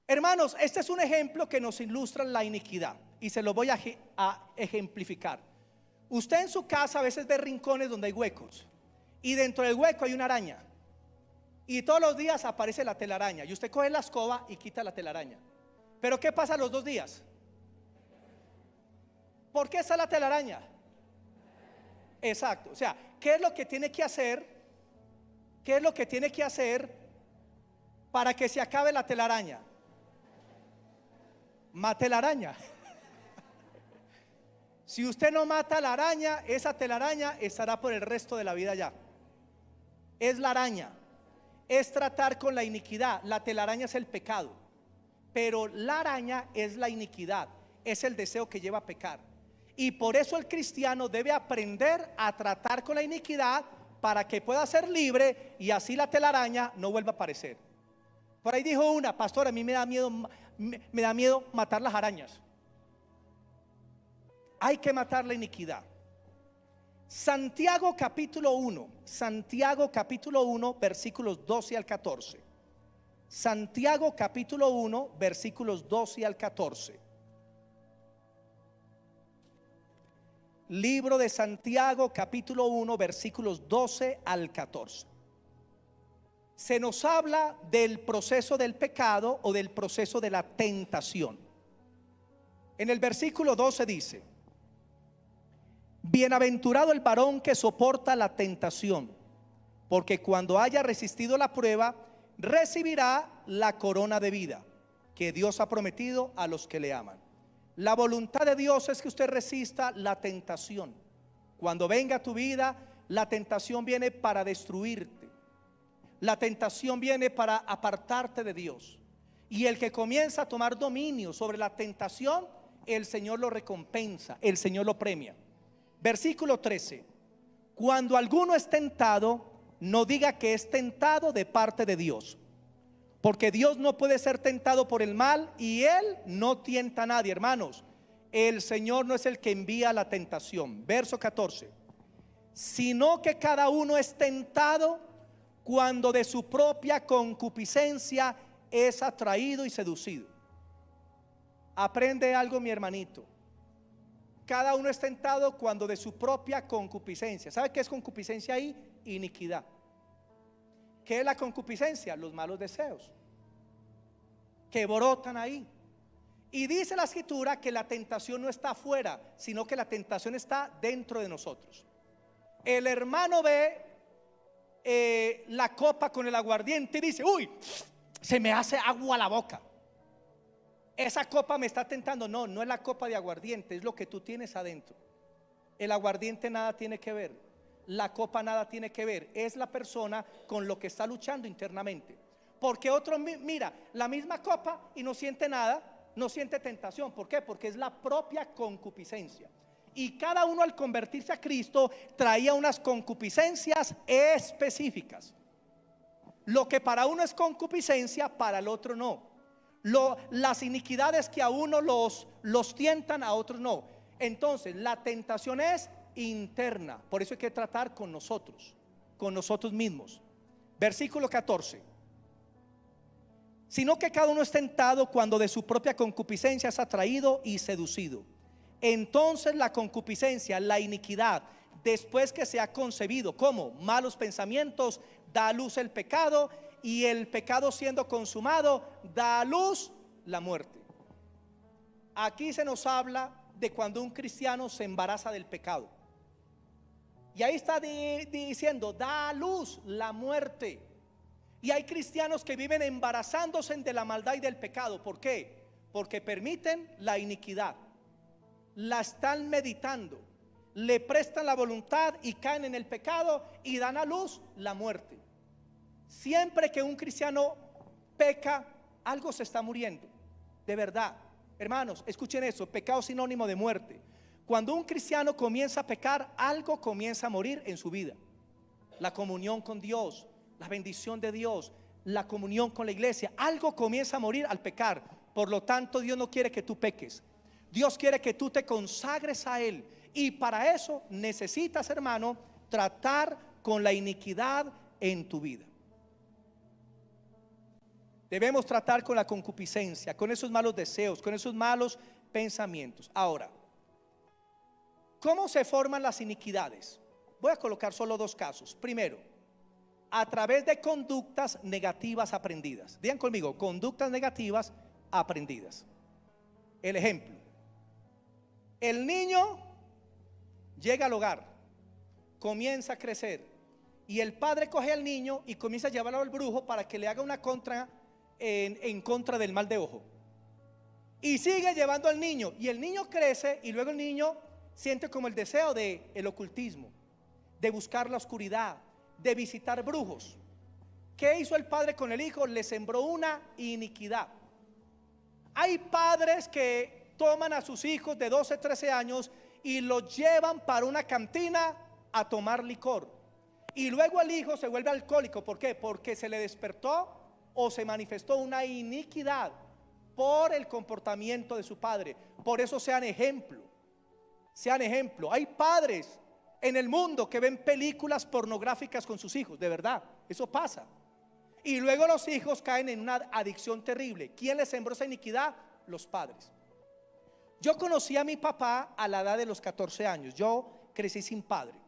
Speaker 1: Hermanos, este es un ejemplo que nos ilustra la iniquidad y se lo voy a ejemplificar. Usted en su casa a veces ve rincones donde hay huecos y dentro del hueco hay una araña, y todos los días aparece la telaraña y usted coge la escoba y quita la telaraña. Pero ¿qué pasa los 2 días? ¿Por qué está la telaraña? Exacto. O sea, ¿qué es lo que tiene que hacer? ¿Qué es lo que tiene que hacer para que se acabe la telaraña? Mate la araña. Si usted no mata la araña, esa telaraña estará por el resto de la vida ya. Es la araña, es tratar con la iniquidad. La telaraña es el pecado, pero la araña es la iniquidad, es el deseo que lleva a pecar. Y por eso el cristiano debe aprender a tratar con la iniquidad para que pueda ser libre y así la telaraña no vuelva a aparecer. Por ahí dijo una: pastor, a mí me da miedo matar las arañas. Hay que matar la iniquidad. Santiago capítulo 1, Santiago capítulo 1 versículos 12 al 14. Santiago capítulo 1 versículos 12 al 14. Libro de Santiago capítulo 1 versículos 12 al 14. Se nos habla del proceso del pecado o del proceso de la tentación. En el versículo 12 dice: bienaventurado el varón que soporta la tentación, porque cuando haya resistido la prueba, recibirá la corona de vida que Dios ha prometido a los que le aman. La voluntad de Dios es que usted resista la tentación. Cuando venga a tu vida, la tentación viene para destruirte. La tentación viene para apartarte de Dios. Y el que comienza a tomar dominio sobre la tentación, el Señor lo recompensa, el Señor lo premia. Versículo 13: cuando alguno es tentado, no diga que es tentado de parte de Dios, porque Dios no puede ser tentado por el mal y Él no tienta a nadie. Hermanos, el Señor no es el que envía la tentación. Verso 14: sino que cada uno es tentado cuando de su propia concupiscencia es atraído y seducido. Aprende algo, mi hermanito. Cada uno es tentado cuando de su propia concupiscencia. ¿Sabe qué es concupiscencia ahí? Iniquidad. ¿Qué es la concupiscencia? Los malos deseos que brotan ahí. Y dice la escritura que la tentación no está afuera, sino que la tentación está dentro de nosotros. El hermano ve la copa con el aguardiente y dice: uy, se me hace agua la boca. Esa copa me está tentando. No, no es la copa de aguardiente, es lo que tú tienes adentro. El aguardiente nada tiene que ver, la copa nada tiene que ver. Es la persona con lo que está luchando internamente. Porque otro mira la misma copa y no siente nada, no siente tentación. ¿Por qué? Porque es la propia concupiscencia. Y cada uno al convertirse a Cristo traía unas concupiscencias específicas. Lo que para uno es concupiscencia, para el otro no. Las iniquidades que a uno los tientan, a otros no. Entonces la tentación es interna. Por eso hay que tratar con nosotros mismos. Versículo 14: sino que cada uno es tentado cuando de su propia concupiscencia es atraído y seducido. Entonces la concupiscencia, la iniquidad, después que se ha concebido como malos pensamientos, da a luz el pecado, y el pecado siendo consumado da a luz la muerte. Aquí se nos habla de cuando un cristiano se embaraza del pecado. Y ahí está diciendo: da a luz la muerte. Y hay cristianos que viven embarazándose de la maldad y del pecado. ¿Por qué? Porque permiten la iniquidad, la están meditando, le prestan la voluntad y caen en el pecado y dan a luz la muerte. Siempre que un cristiano peca, algo se está muriendo. De verdad, hermanos, escuchen eso: pecado es sinónimo de muerte. Cuando un cristiano comienza a pecar, algo comienza a morir en su vida. La comunión con Dios, la bendición de Dios, la comunión con la iglesia, algo comienza a morir al pecar. Por lo tanto, Dios no quiere que tú peques. Dios quiere que tú te consagres a Él. Y para eso necesitas, hermano, tratar con la iniquidad en tu vida. Debemos tratar con la concupiscencia, con esos malos deseos, con esos malos pensamientos. Ahora, ¿cómo se forman las iniquidades? Voy a colocar solo dos casos. Primero, a través de conductas negativas aprendidas. Digan conmigo, conductas negativas aprendidas. El ejemplo: el niño llega al hogar, comienza a crecer, y el padre coge al niño y comienza a llevarlo al brujo para que le haga una contra en contra del mal de ojo. Y sigue llevando al niño, y el niño crece, y luego el niño siente como el deseo de el ocultismo, de buscar la oscuridad, de visitar brujos. ¿Qué hizo el padre con el hijo? Le sembró una iniquidad. Hay padres que toman a sus hijos de 12, 13 años y los llevan para una cantina a tomar licor, y luego el hijo se vuelve alcohólico. ¿Por qué? Porque se le despertó o se manifestó una iniquidad por el comportamiento de su padre. Por eso sean ejemplo. Sean ejemplo. Hay padres en el mundo que ven películas pornográficas con sus hijos, de verdad, eso pasa. Y luego los hijos caen en una adicción terrible. ¿Quién les sembró esa iniquidad? Los padres. Yo conocí a mi papá a la edad de los 14 años. Yo crecí sin padre.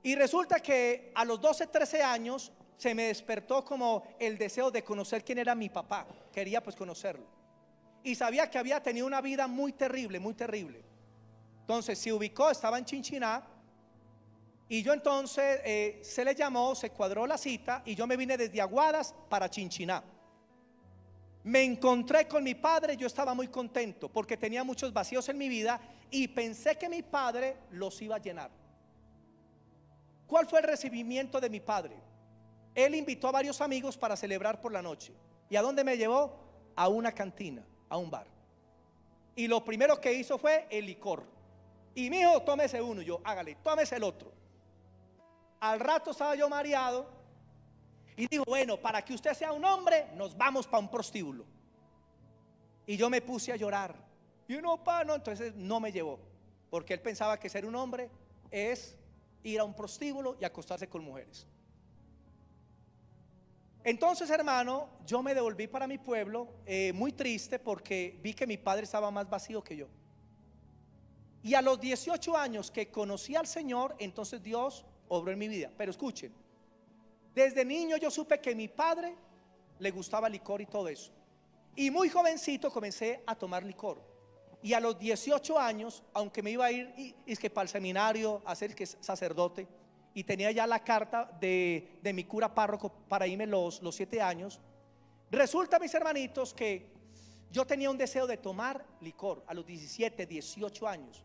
Speaker 1: Y resulta que a los 12, 13 años se me despertó como el deseo de conocer quién era mi papá. Quería pues conocerlo. Y sabía que había tenido una vida muy terrible, muy terrible. Entonces se ubicó, estaba en Chinchiná. Y yo entonces se le llamó, se cuadró la cita, y yo me vine desde Aguadas para Chinchiná. Me encontré con mi padre. Yo estaba muy contento porque tenía muchos vacíos en mi vida y pensé que mi padre los iba a llenar. ¿Cuál fue el recibimiento de mi padre? Él invitó a varios amigos para celebrar por la noche. ¿Y a dónde me llevó? A una cantina, a un bar. Y lo primero que hizo fue el licor. Y mi hijo, tómese uno. Y yo, hágale, tómese el otro. Al rato estaba yo mareado y dijo: bueno, para que usted sea un hombre, nos vamos para un prostíbulo. Y yo me puse a llorar. Y no, pa, no. Entonces no me llevó, porque él pensaba que ser un hombre es ir a un prostíbulo y acostarse con mujeres. Entonces, hermano, yo me devolví para mi pueblo muy triste, porque vi que mi padre estaba más vacío que yo. Y a los 18 años que conocí al Señor, entonces Dios obró en mi vida. Pero escuchen, desde niño yo supe que a mi padre le gustaba el licor y todo eso. Y muy jovencito comencé a tomar licor. Y a los 18 años, aunque me iba a ir es que para el seminario a ser que sacerdote, y tenía ya la carta de mi cura párroco para irme los 7 años, resulta, mis hermanitos, que yo tenía un deseo de tomar licor a los 17, 18 años.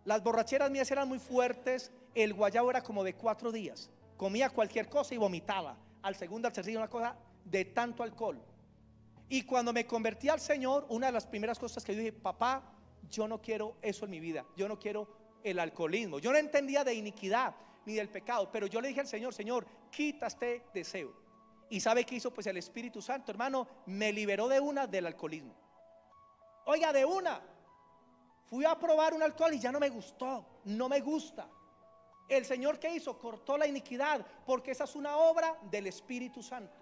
Speaker 1: Las borracheras mías eran muy fuertes. El guayabo era como de 4 días. Comía cualquier cosa y vomitaba. Al segundo, al tercer, una cosa de tanto alcohol. Y cuando me convertí al Señor, una de las primeras cosas que yo dije: papá, yo no quiero eso en mi vida. Yo no quiero el alcoholismo. Yo no entendía de iniquidad ni del pecado, pero yo le dije al Señor: Señor, quita este deseo. ¿Y sabe qué hizo? Pues el Espíritu Santo, hermano, me liberó de una del alcoholismo. Oiga, de una. Fui a probar un alcohol y ya no me gustó, no me gusta. El Señor, ¿qué hizo? Cortó la iniquidad, porque esa es una obra del Espíritu Santo.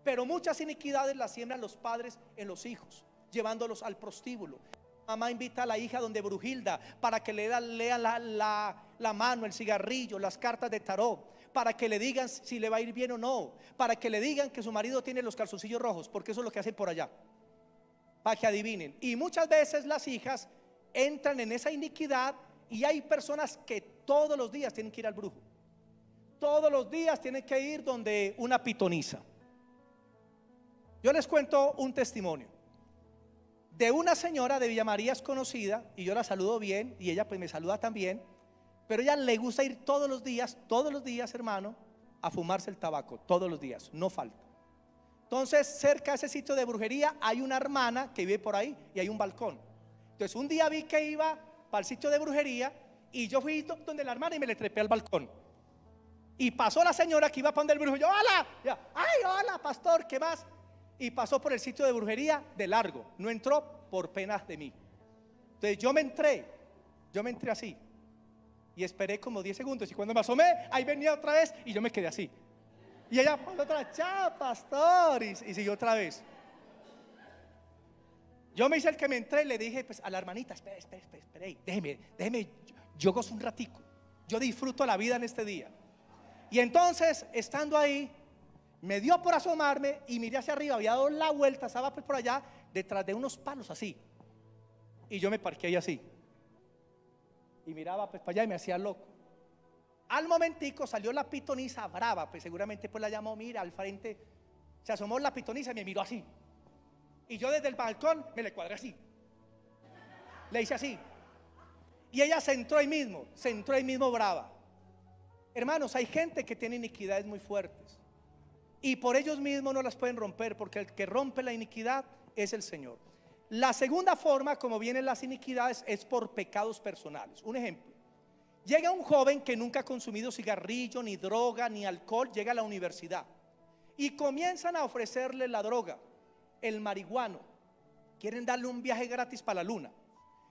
Speaker 1: Pero muchas iniquidades las siembran los padres en los hijos, llevándolos al prostíbulo. Mamá invita a la hija donde Brujilda para que lea la mano, el cigarrillo, las cartas de tarot, para que le digan si le va a ir bien o no, para que le digan que su marido tiene los calzoncillos rojos, porque eso es lo que hacen por allá, para que adivinen. Y muchas veces las hijas entran en esa iniquidad, y hay personas que todos los días tienen que ir al brujo, todos los días tienen que ir donde una pitonisa. Yo les cuento un testimonio de una señora de Villa María, es conocida, y yo la saludo bien, y ella pues me saluda también. Pero a ella le gusta ir todos los días, hermano, a fumarse el tabaco, todos los días, no falta. Entonces, cerca de ese sitio de brujería hay una hermana que vive por ahí y hay un balcón. Entonces un día vi que iba para el sitio de brujería y yo fui donde la hermana y me le trepé al balcón. Y pasó la señora que iba para donde el brujo. Yo, hola, ay, hola, pastor, ¿qué más? Y pasó por el sitio de brujería de largo, no entró por pena de mí. Entonces yo me entré así y esperé como 10 segundos y cuando me asomé, ahí venía otra vez y yo me quedé así. Y ella pasó otra vez, chao, pastor, y siguió otra vez. Yo me hice el que me entré y le dije pues a la hermanita, espere, déjeme, yo gozo un ratico, yo disfruto la vida en este día. Y entonces, estando ahí, me dio por asomarme y miré hacia arriba, había dado la vuelta, estaba pues por allá, detrás de unos palos así. Y yo me parqué ahí así. Y miraba pues para allá y me hacía loco. Al momentico salió la pitonisa brava, pues seguramente pues la llamó, mira, al frente. Se asomó la pitonisa y me miró así. Y yo desde el balcón me le cuadré así. Le hice así. Y ella se entró ahí mismo brava. Hermanos, hay gente que tiene iniquidades muy fuertes y por ellos mismos no las pueden romper, porque el que rompe la iniquidad es el Señor. La segunda forma como vienen las iniquidades es por pecados personales. Un ejemplo: llega un joven que nunca ha consumido cigarrillo, ni droga, ni alcohol, llega a la universidad y comienzan a ofrecerle la droga, el marihuano. Quieren darle un viaje gratis para la luna.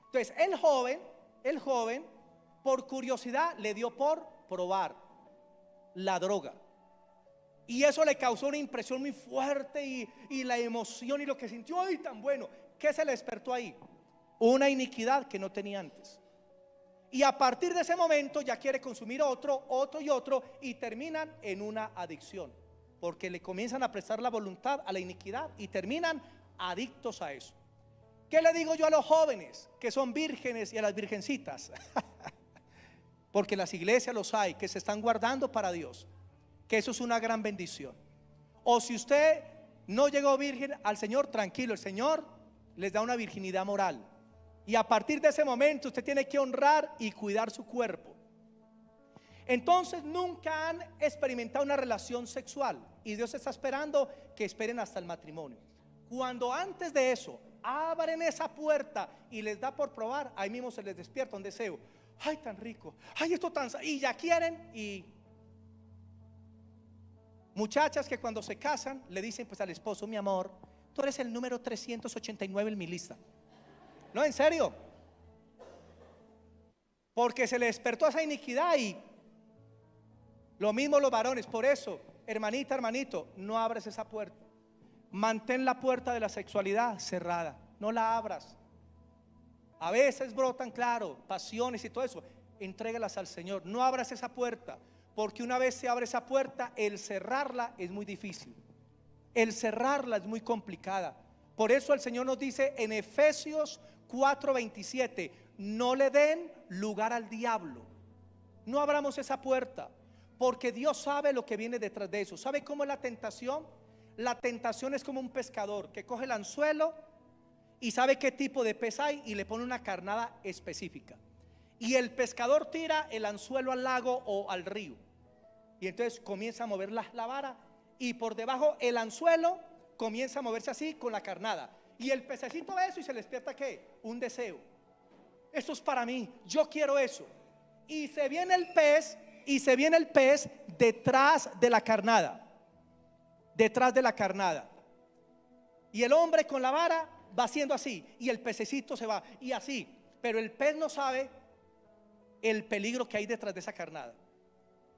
Speaker 1: Entonces el joven por curiosidad le dio por probar la droga y eso le causó una impresión muy fuerte y la emoción y lo que sintió, ¡ay, tan bueno! ¿Qué se le despertó ahí? Una iniquidad que no tenía antes. Y a partir de ese momento ya quiere consumir otro y terminan en una adicción, porque le comienzan a prestar la voluntad a la iniquidad y terminan adictos a eso. ¿Qué le digo yo a los jóvenes que son vírgenes y a las virgencitas? Porque las iglesias los hay que se están guardando para Dios, que eso es una gran bendición. O si usted no llegó virgen al Señor, tranquilo, el Señor les da una virginidad moral. Y a partir de ese momento usted tiene que honrar y cuidar su cuerpo. Entonces nunca han experimentado una relación sexual y Dios está esperando que esperen hasta el matrimonio. Cuando antes de eso abren esa puerta y les da por probar, ahí mismo se les despierta un deseo. Ay, tan rico, ay, esto tan, y ya quieren. Y muchachas que cuando se casan le dicen pues al esposo, mi amor, tú eres el número 389 en mi lista. No, en serio, porque se le despertó esa iniquidad. Y lo mismo los varones. Por eso, hermanita, hermanito, no abras esa puerta. Mantén la puerta de la sexualidad cerrada, no la abras. A veces brotan, claro, pasiones y todo eso. Entrégalas al Señor. No abras esa puerta, porque una vez se abre esa puerta, el cerrarla es muy difícil. El cerrarla es muy complicada. Por eso el Señor nos dice en Efesios 4:27, no le den lugar al diablo. No abramos esa puerta, porque Dios sabe lo que viene detrás de eso. ¿Sabe cómo es la tentación? La tentación es como un pescador que coge el anzuelo y sabe qué tipo de pez hay y le pone una carnada específica. Y el pescador tira el anzuelo al lago o al río y entonces comienza a mover la vara y por debajo el anzuelo comienza a moverse así con la carnada. Y el pececito ve eso y se le despierta ¿qué? Un deseo. Esto es para mí, yo quiero eso. Y se viene el pez detrás de la carnada. Detrás de la carnada. Y el hombre con la vara va haciendo así y el pececito se va y así, pero el pez no sabe el peligro que hay detrás de esa carnada.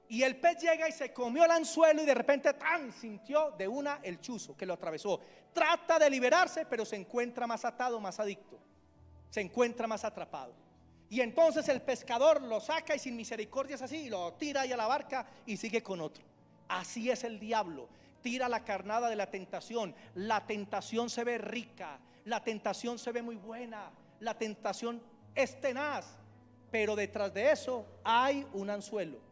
Speaker 1: Y el pez llega y se comió el anzuelo y de repente tan sintió de una el chuzo que lo atravesó. Trata de liberarse, pero se encuentra más atado, más adicto. Se encuentra más atrapado. Y entonces el pescador lo saca y sin misericordia es así, y lo tira ahí a la barca y sigue con otro. Así es el diablo. Tira la carnada de la tentación. La tentación se ve rica, la tentación se ve muy buena, la tentación es tenaz, pero detrás de eso hay un anzuelo.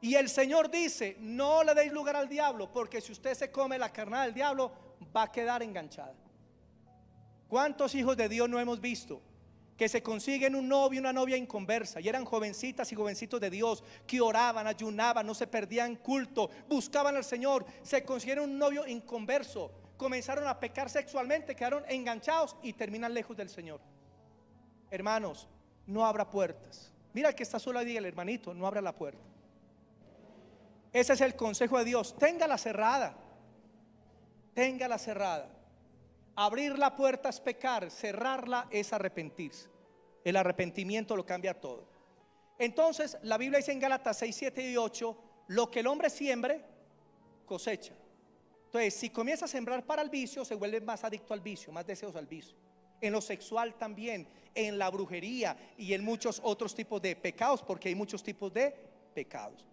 Speaker 1: Y el Señor dice, no le deis lugar al diablo, porque si usted se come la carnada del diablo, va a quedar enganchada. ¿Cuántos hijos de Dios no hemos visto que se consiguen un novio y una novia inconversa, y eran jovencitas y jovencitos de Dios que oraban, ayunaban, no se perdían culto, buscaban al Señor, se consiguieron un novio inconverso, comenzaron a pecar sexualmente, quedaron enganchados y terminan lejos del Señor? Hermanos, no abra puertas. Mira que está solo ahí, el hermanito, no abra la puerta. Ese es el consejo de Dios. Téngala cerrada. Téngala cerrada. Abrir la puerta es pecar, cerrarla es arrepentirse. El arrepentimiento lo cambia todo. Entonces la Biblia dice en Gálatas 6, 7 y 8: lo que el hombre siembre, cosecha. Entonces, si comienza a sembrar para el vicio, se vuelve más adicto al vicio, más deseos al vicio. En lo sexual también, en la brujería y en muchos otros tipos de pecados, porque hay muchos tipos de pecados.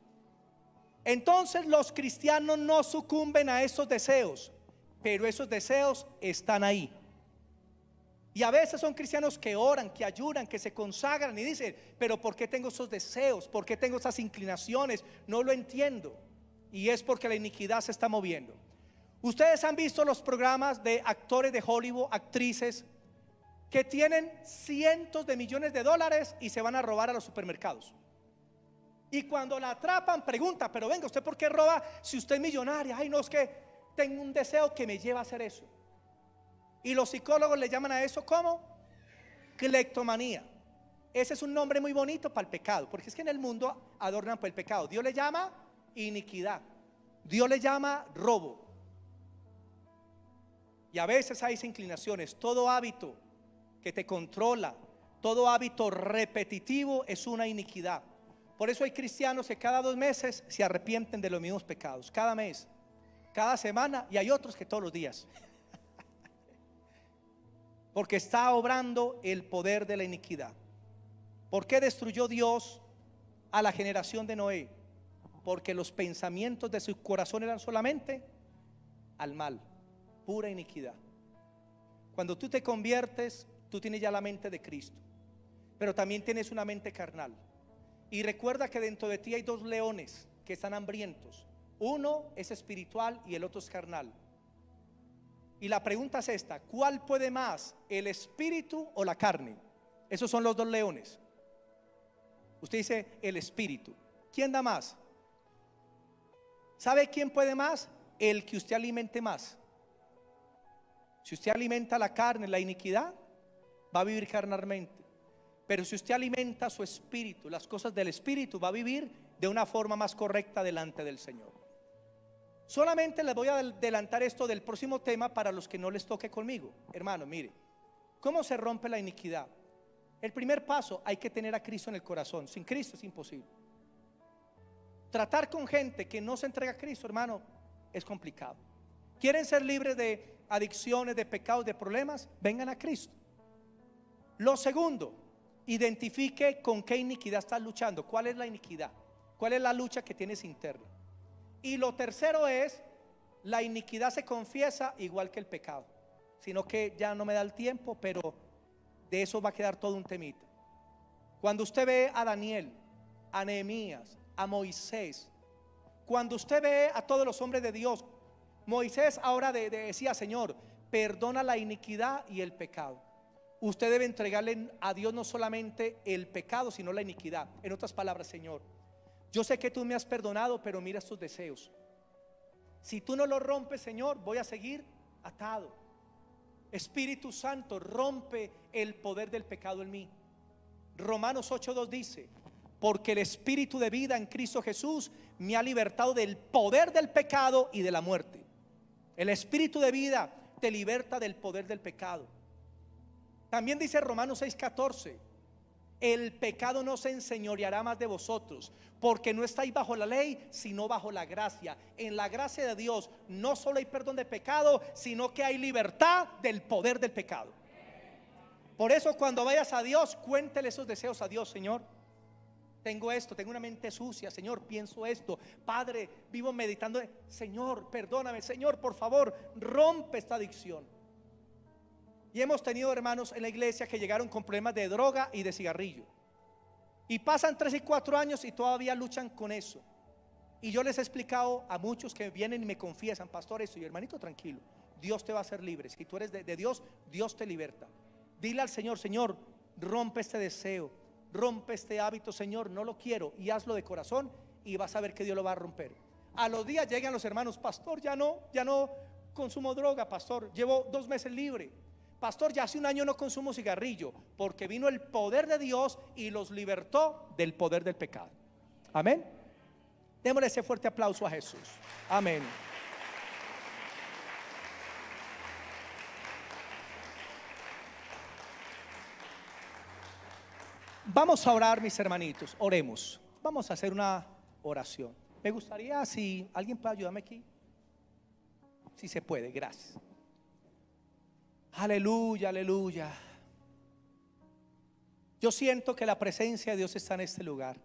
Speaker 1: Entonces los cristianos no sucumben a esos deseos, pero esos deseos están ahí. Y a veces son cristianos que oran, que ayunan, que se consagran y dicen: pero ¿por qué tengo esos deseos? ¿Por qué tengo esas inclinaciones? No lo entiendo. Y es porque la iniquidad se está moviendo. Ustedes han visto los programas de actores de Hollywood, actrices que tienen cientos de millones de dólares y se van a robar a los supermercados. Y cuando la atrapan, pregunta: pero venga, ¿usted por qué roba si usted es millonaria? Ay, no, es que tengo un deseo que me lleva a hacer eso. Y los psicólogos le llaman a eso como cleptomanía. Ese es un nombre muy bonito para el pecado, porque es que en el mundo adornan para el pecado. Dios le llama iniquidad, Dios le llama robo. Y a veces hay inclinaciones. Todo hábito que te controla, todo hábito repetitivo es una iniquidad. Por eso hay cristianos que cada 2 meses se arrepienten de los mismos pecados. Cada mes, cada semana, y hay otros que todos los días. Porque está obrando el poder de la iniquidad. ¿Por qué destruyó Dios a la generación de Noé? Porque los pensamientos de su corazón eran solamente al mal, pura iniquidad. Cuando tú te conviertes, tú tienes ya la mente de Cristo, pero también tienes una mente carnal. Y recuerda que dentro de ti hay 2 leones que están hambrientos. Uno es espiritual y el otro es carnal. Y la pregunta es esta: ¿cuál puede más, el espíritu o la carne? Esos son los 2 leones. Usted dice el espíritu. ¿Quién da más? ¿Sabe quién puede más? El que usted alimente más. Si usted alimenta la carne, la iniquidad, va a vivir carnalmente. Pero si usted alimenta su espíritu, las cosas del espíritu, va a vivir de una forma más correcta delante del Señor. Solamente les voy a adelantar esto del próximo tema para los que no les toque conmigo. Hermano, mire, ¿cómo se rompe la iniquidad? El primer paso: hay que tener a Cristo en el corazón. Sin Cristo es imposible. Tratar con gente que no se entrega a Cristo, hermano, es complicado. ¿Quieren ser libres de adicciones, de pecados, de problemas? Vengan a Cristo. Lo segundo: identifique con qué iniquidad estás luchando. ¿Cuál es la iniquidad? ¿Cuál es la lucha que tienes interna? Y lo tercero es: la iniquidad se confiesa igual que el pecado. Sino que ya no me da el tiempo, pero de eso va a quedar todo un temita. Cuando usted ve a Daniel, a Nehemías, a Moisés, cuando usted ve a todos los hombres de Dios, Moisés ahora decía: Señor, perdona la iniquidad y el pecado. Usted debe entregarle a Dios no solamente el pecado, sino la iniquidad. En otras palabras: Señor, yo sé que tú me has perdonado, pero mira estos deseos. Si tú no los rompes, Señor, voy a seguir atado. Espíritu Santo, rompe el poder del pecado en mí. Romanos 8:2 dice: porque el espíritu de vida en Cristo Jesús me ha libertado del poder del pecado y de la muerte. El espíritu de vida te liberta del poder del pecado. También dice Romanos 6:14: el pecado no se enseñoreará más de vosotros, porque no estáis bajo la ley, sino bajo la gracia. En la gracia de Dios no solo hay perdón de pecado, sino que hay libertad del poder del pecado. Por eso cuando vayas a Dios, cuéntele esos deseos a Dios. Señor, tengo esto, tengo una mente sucia. Señor, pienso esto. Padre, vivo meditando. Señor, perdóname. Señor, por favor, rompe esta adicción. Y hemos tenido hermanos en la iglesia que llegaron con problemas de droga y de cigarrillo, y pasan 3 y 4 años y todavía luchan con eso. Y yo les he explicado a muchos que vienen y me confiesan: pastor, esto. Y hermanito, tranquilo, Dios te va a hacer libre. Si tú eres de Dios, Dios te liberta. Dile al Señor: Señor, rompe este deseo, rompe este hábito, Señor, no lo quiero. Y hazlo de corazón y vas a ver que Dios lo va a romper. A los días llegan los hermanos: pastor, ya no consumo droga, pastor, llevo 2 meses libre. Pastor, ya hace un año no consumo cigarrillo, porque vino el poder de Dios y los libertó del poder del pecado. Amén. Démosle ese fuerte aplauso a Jesús. Amén. Vamos a orar, mis hermanitos. Oremos. Vamos a hacer una oración. Me gustaría, si alguien puede ayudarme aquí. Si se puede, gracias. Aleluya, aleluya. Yo siento que la presencia de Dios está en este lugar,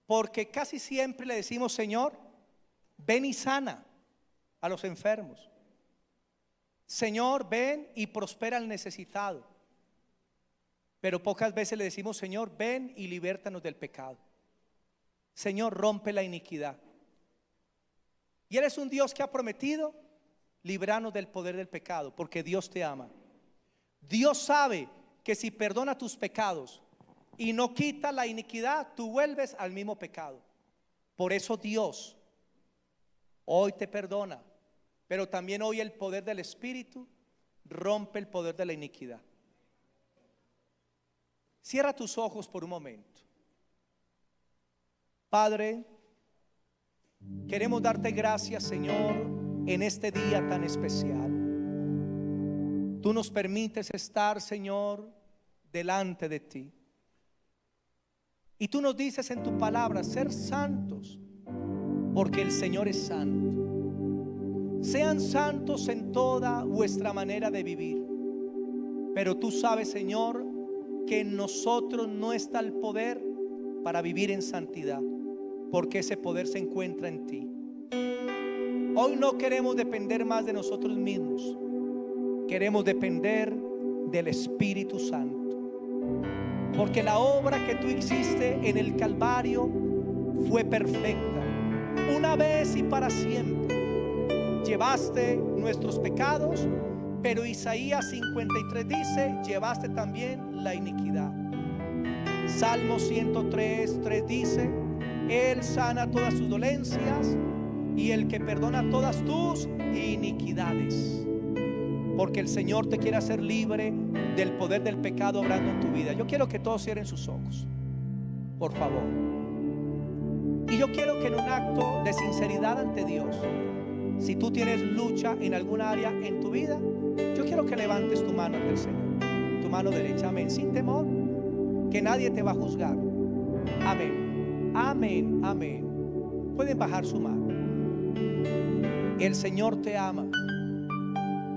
Speaker 1: porque casi siempre le decimos: Señor, ven y sana a los enfermos. Señor, ven y prospera al necesitado. Pero pocas veces le decimos: Señor, ven y libértanos del pecado. Señor, rompe la iniquidad. Y Él es un Dios que ha prometido librarnos del poder del pecado, porque Dios te ama. Dios sabe que si perdona tus pecados y no quita la iniquidad, tú vuelves al mismo pecado. Por eso Dios hoy te perdona, pero también hoy el poder del Espíritu rompe el poder de la iniquidad. Cierra tus ojos por un momento. Padre, queremos darte gracias, Señor, en este día tan especial. Tú nos permites estar, Señor, delante de ti. Y tú nos dices en tu palabra: ser santos, porque el Señor es santo. Sean santos en toda vuestra manera de vivir. Pero tú sabes, Señor, que en nosotros no está el poder para vivir en santidad, porque ese poder se encuentra en ti. Hoy no queremos depender más de nosotros mismos. Queremos depender del Espíritu Santo, porque la obra que tú hiciste en el Calvario fue perfecta, una vez y para siempre. Llevaste nuestros pecados, pero Isaías 53 dice: llevaste también la iniquidad. Salmo 103:3 dice: Él sana todas sus dolencias y el que perdona todas tus iniquidades. Porque el Señor te quiere hacer libre del poder del pecado obrando en tu vida. Yo quiero que todos cierren sus ojos, por favor. Y yo quiero que en un acto de sinceridad ante Dios, si tú tienes lucha en algún área en tu vida, yo quiero que levantes tu mano ante el Señor, tu mano derecha, amén, sin temor, que nadie te va a juzgar. Amén, amén, amén. Pueden bajar su mano. El Señor te ama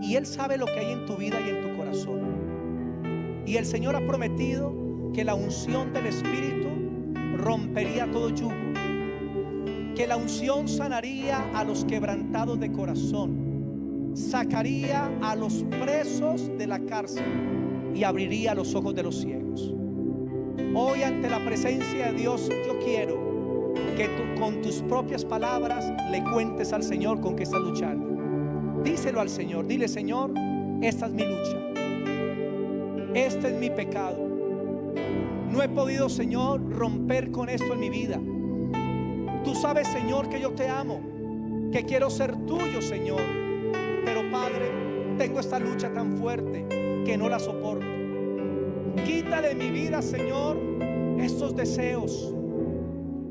Speaker 1: y Él sabe lo que hay en tu vida y en tu corazón. Y el Señor ha prometido que la unción del Espíritu rompería todo yugo, que la unción sanaría a los quebrantados de corazón, sacaría a los presos de la cárcel y abriría los ojos de los ciegos. Hoy, ante la presencia de Dios, yo quiero que tú con tus propias palabras le cuentes al Señor con qué estás luchando. Díselo al Señor, dile: Señor, esta es mi lucha, este es mi pecado. No he podido, Señor, romper con esto en mi vida. Tú sabes, Señor, que yo te amo, que quiero ser tuyo, Señor. Pero, Padre, tengo esta lucha tan fuerte que no la soporto. Quita de mi vida, Señor, estos deseos,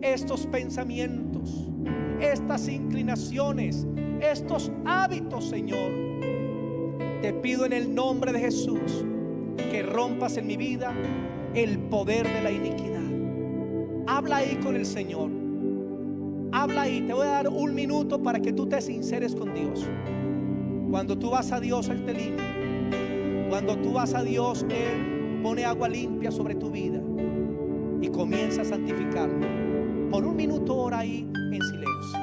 Speaker 1: estos pensamientos, estas inclinaciones, estos hábitos, Señor. Te pido en el nombre de Jesús que rompas en mi vida el poder de la iniquidad. Habla ahí con el Señor. Habla ahí. Te voy a dar un minuto para que tú te sinceres con Dios. Cuando tú vas a Dios, Él te limpia. Cuando tú vas a Dios, Él pone agua limpia sobre tu vida y comienza a santificarla. Por un minuto ora ahí en silencio.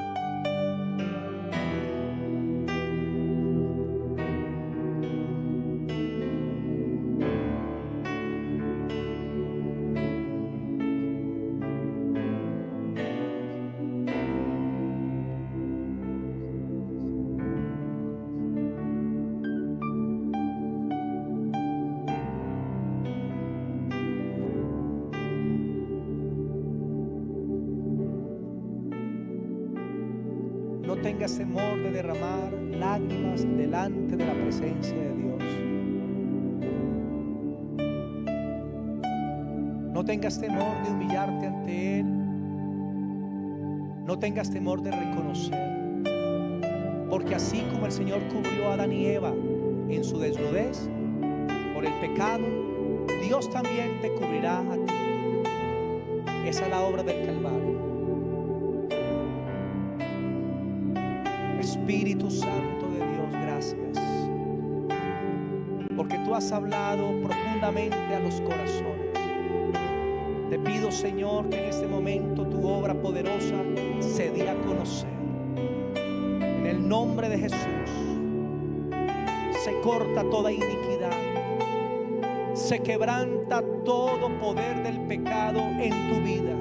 Speaker 1: No tengas temor de derramar lágrimas delante de la presencia de Dios. No tengas temor de humillarte ante Él. No tengas temor de reconocer. Porque así como el Señor cubrió a Adán y Eva en su desnudez por el pecado, Dios también te cubrirá a ti. Esa es la obra del Calvario. Espíritu Santo de Dios, gracias, porque tú has hablado profundamente a los corazones. Te pido, Señor, que en este momento tu obra poderosa se dé a conocer. En el nombre de Jesús se corta toda iniquidad, se quebranta todo poder del pecado en tu vida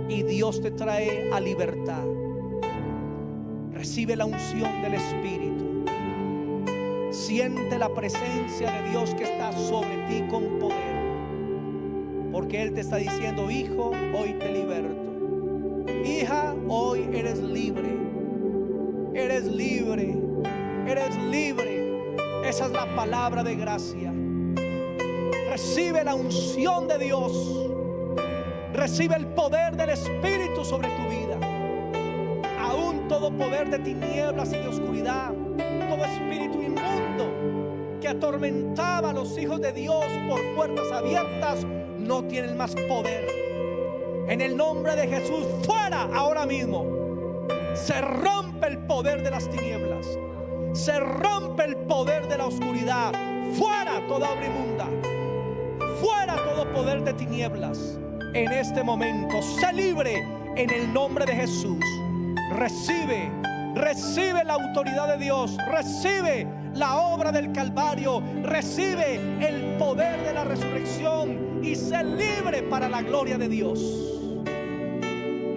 Speaker 1: y Dios te trae a libertad. Recibe la unción del Espíritu. Siente la presencia de Dios que está sobre ti con poder, porque Él te está diciendo: hijo, hoy te liberto. Hija, hoy eres libre. Eres libre. Eres libre. Esa es la palabra de gracia. Recibe la unción de Dios. Recibe el poder del Espíritu sobre tu vida. Aún todo poder de tinieblas y de oscuridad, todo espíritu inmundo que atormentaba a los hijos de Dios por puertas abiertas, no tienen más poder. En el nombre de Jesús, fuera ahora mismo. Se rompe el poder de las tinieblas. Se rompe el poder de la oscuridad. Fuera toda obra inmunda. Fuera todo poder de tinieblas. En este momento, sé libre en el nombre de Jesús. Recibe, recibe la autoridad de Dios. Recibe la obra del Calvario. Recibe el poder de la resurrección y sé libre para la gloria de Dios.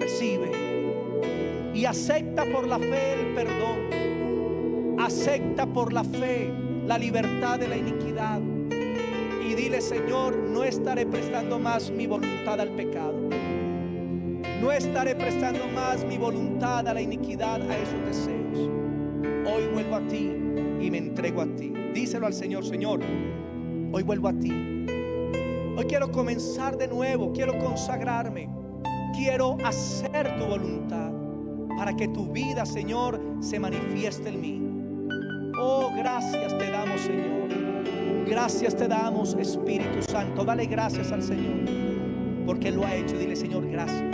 Speaker 1: Recibe y acepta por la fe el perdón. Acepta por la fe la libertad de la iniquidad. Y dile: Señor, no estaré prestando más mi voluntad al pecado. No estaré prestando más mi voluntad a la iniquidad, a esos deseos. Hoy vuelvo a ti y me entrego a ti. Díselo al Señor: Señor, hoy vuelvo a ti. Hoy quiero comenzar de nuevo. Quiero consagrarme. Quiero hacer tu voluntad para que tu vida, Señor, se manifieste en mí. Oh, gracias te damos, Señor. Gracias te damos, Espíritu Santo. Dale gracias al Señor porque Él lo ha hecho. Dile: Señor, gracias,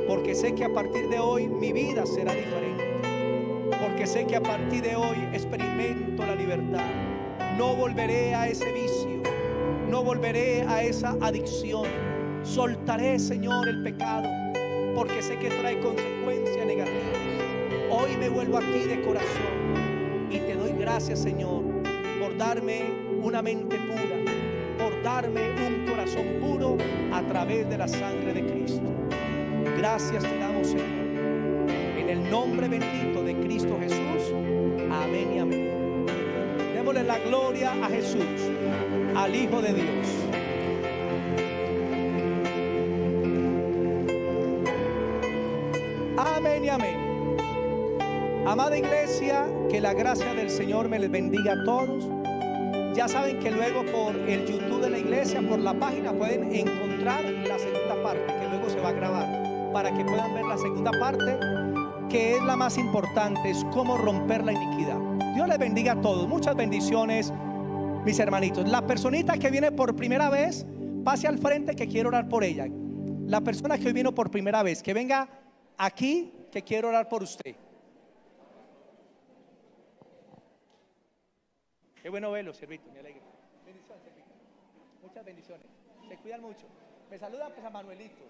Speaker 1: porque sé que a partir de hoy mi vida será diferente. Porque sé que a partir de hoy experimento la libertad. No volveré a ese vicio. No volveré a esa adicción. Soltaré, Señor, el pecado, porque sé que trae consecuencias negativas. Hoy me vuelvo a ti de corazón y te doy gracias, Señor, por darme una mente pura, por darme un corazón puro a través de la sangre de Cristo. Gracias te damos, Señor, en el nombre bendito de Cristo Jesús. Amén y amén. Démosle la gloria a Jesús, al Hijo de Dios. Amén y amén. Amada iglesia, que la gracia del Señor me les bendiga a todos. Ya saben que luego por el YouTube de la iglesia, por la página, pueden encontrar la segunda parte, que luego se va a grabar, para que puedan ver la segunda parte, que es la más importante, es cómo romper la iniquidad. Dios les bendiga a todos. Muchas bendiciones, mis hermanitos. La personita que viene por primera vez, pase al frente, que quiero orar por ella. La persona que hoy vino por primera vez, que venga aquí, que quiero orar por usted. Qué bueno verlo, siervito, me alegra. Bendiciones, siervito. Muchas bendiciones. Se cuidan mucho. Me saluda pues a Manuelito.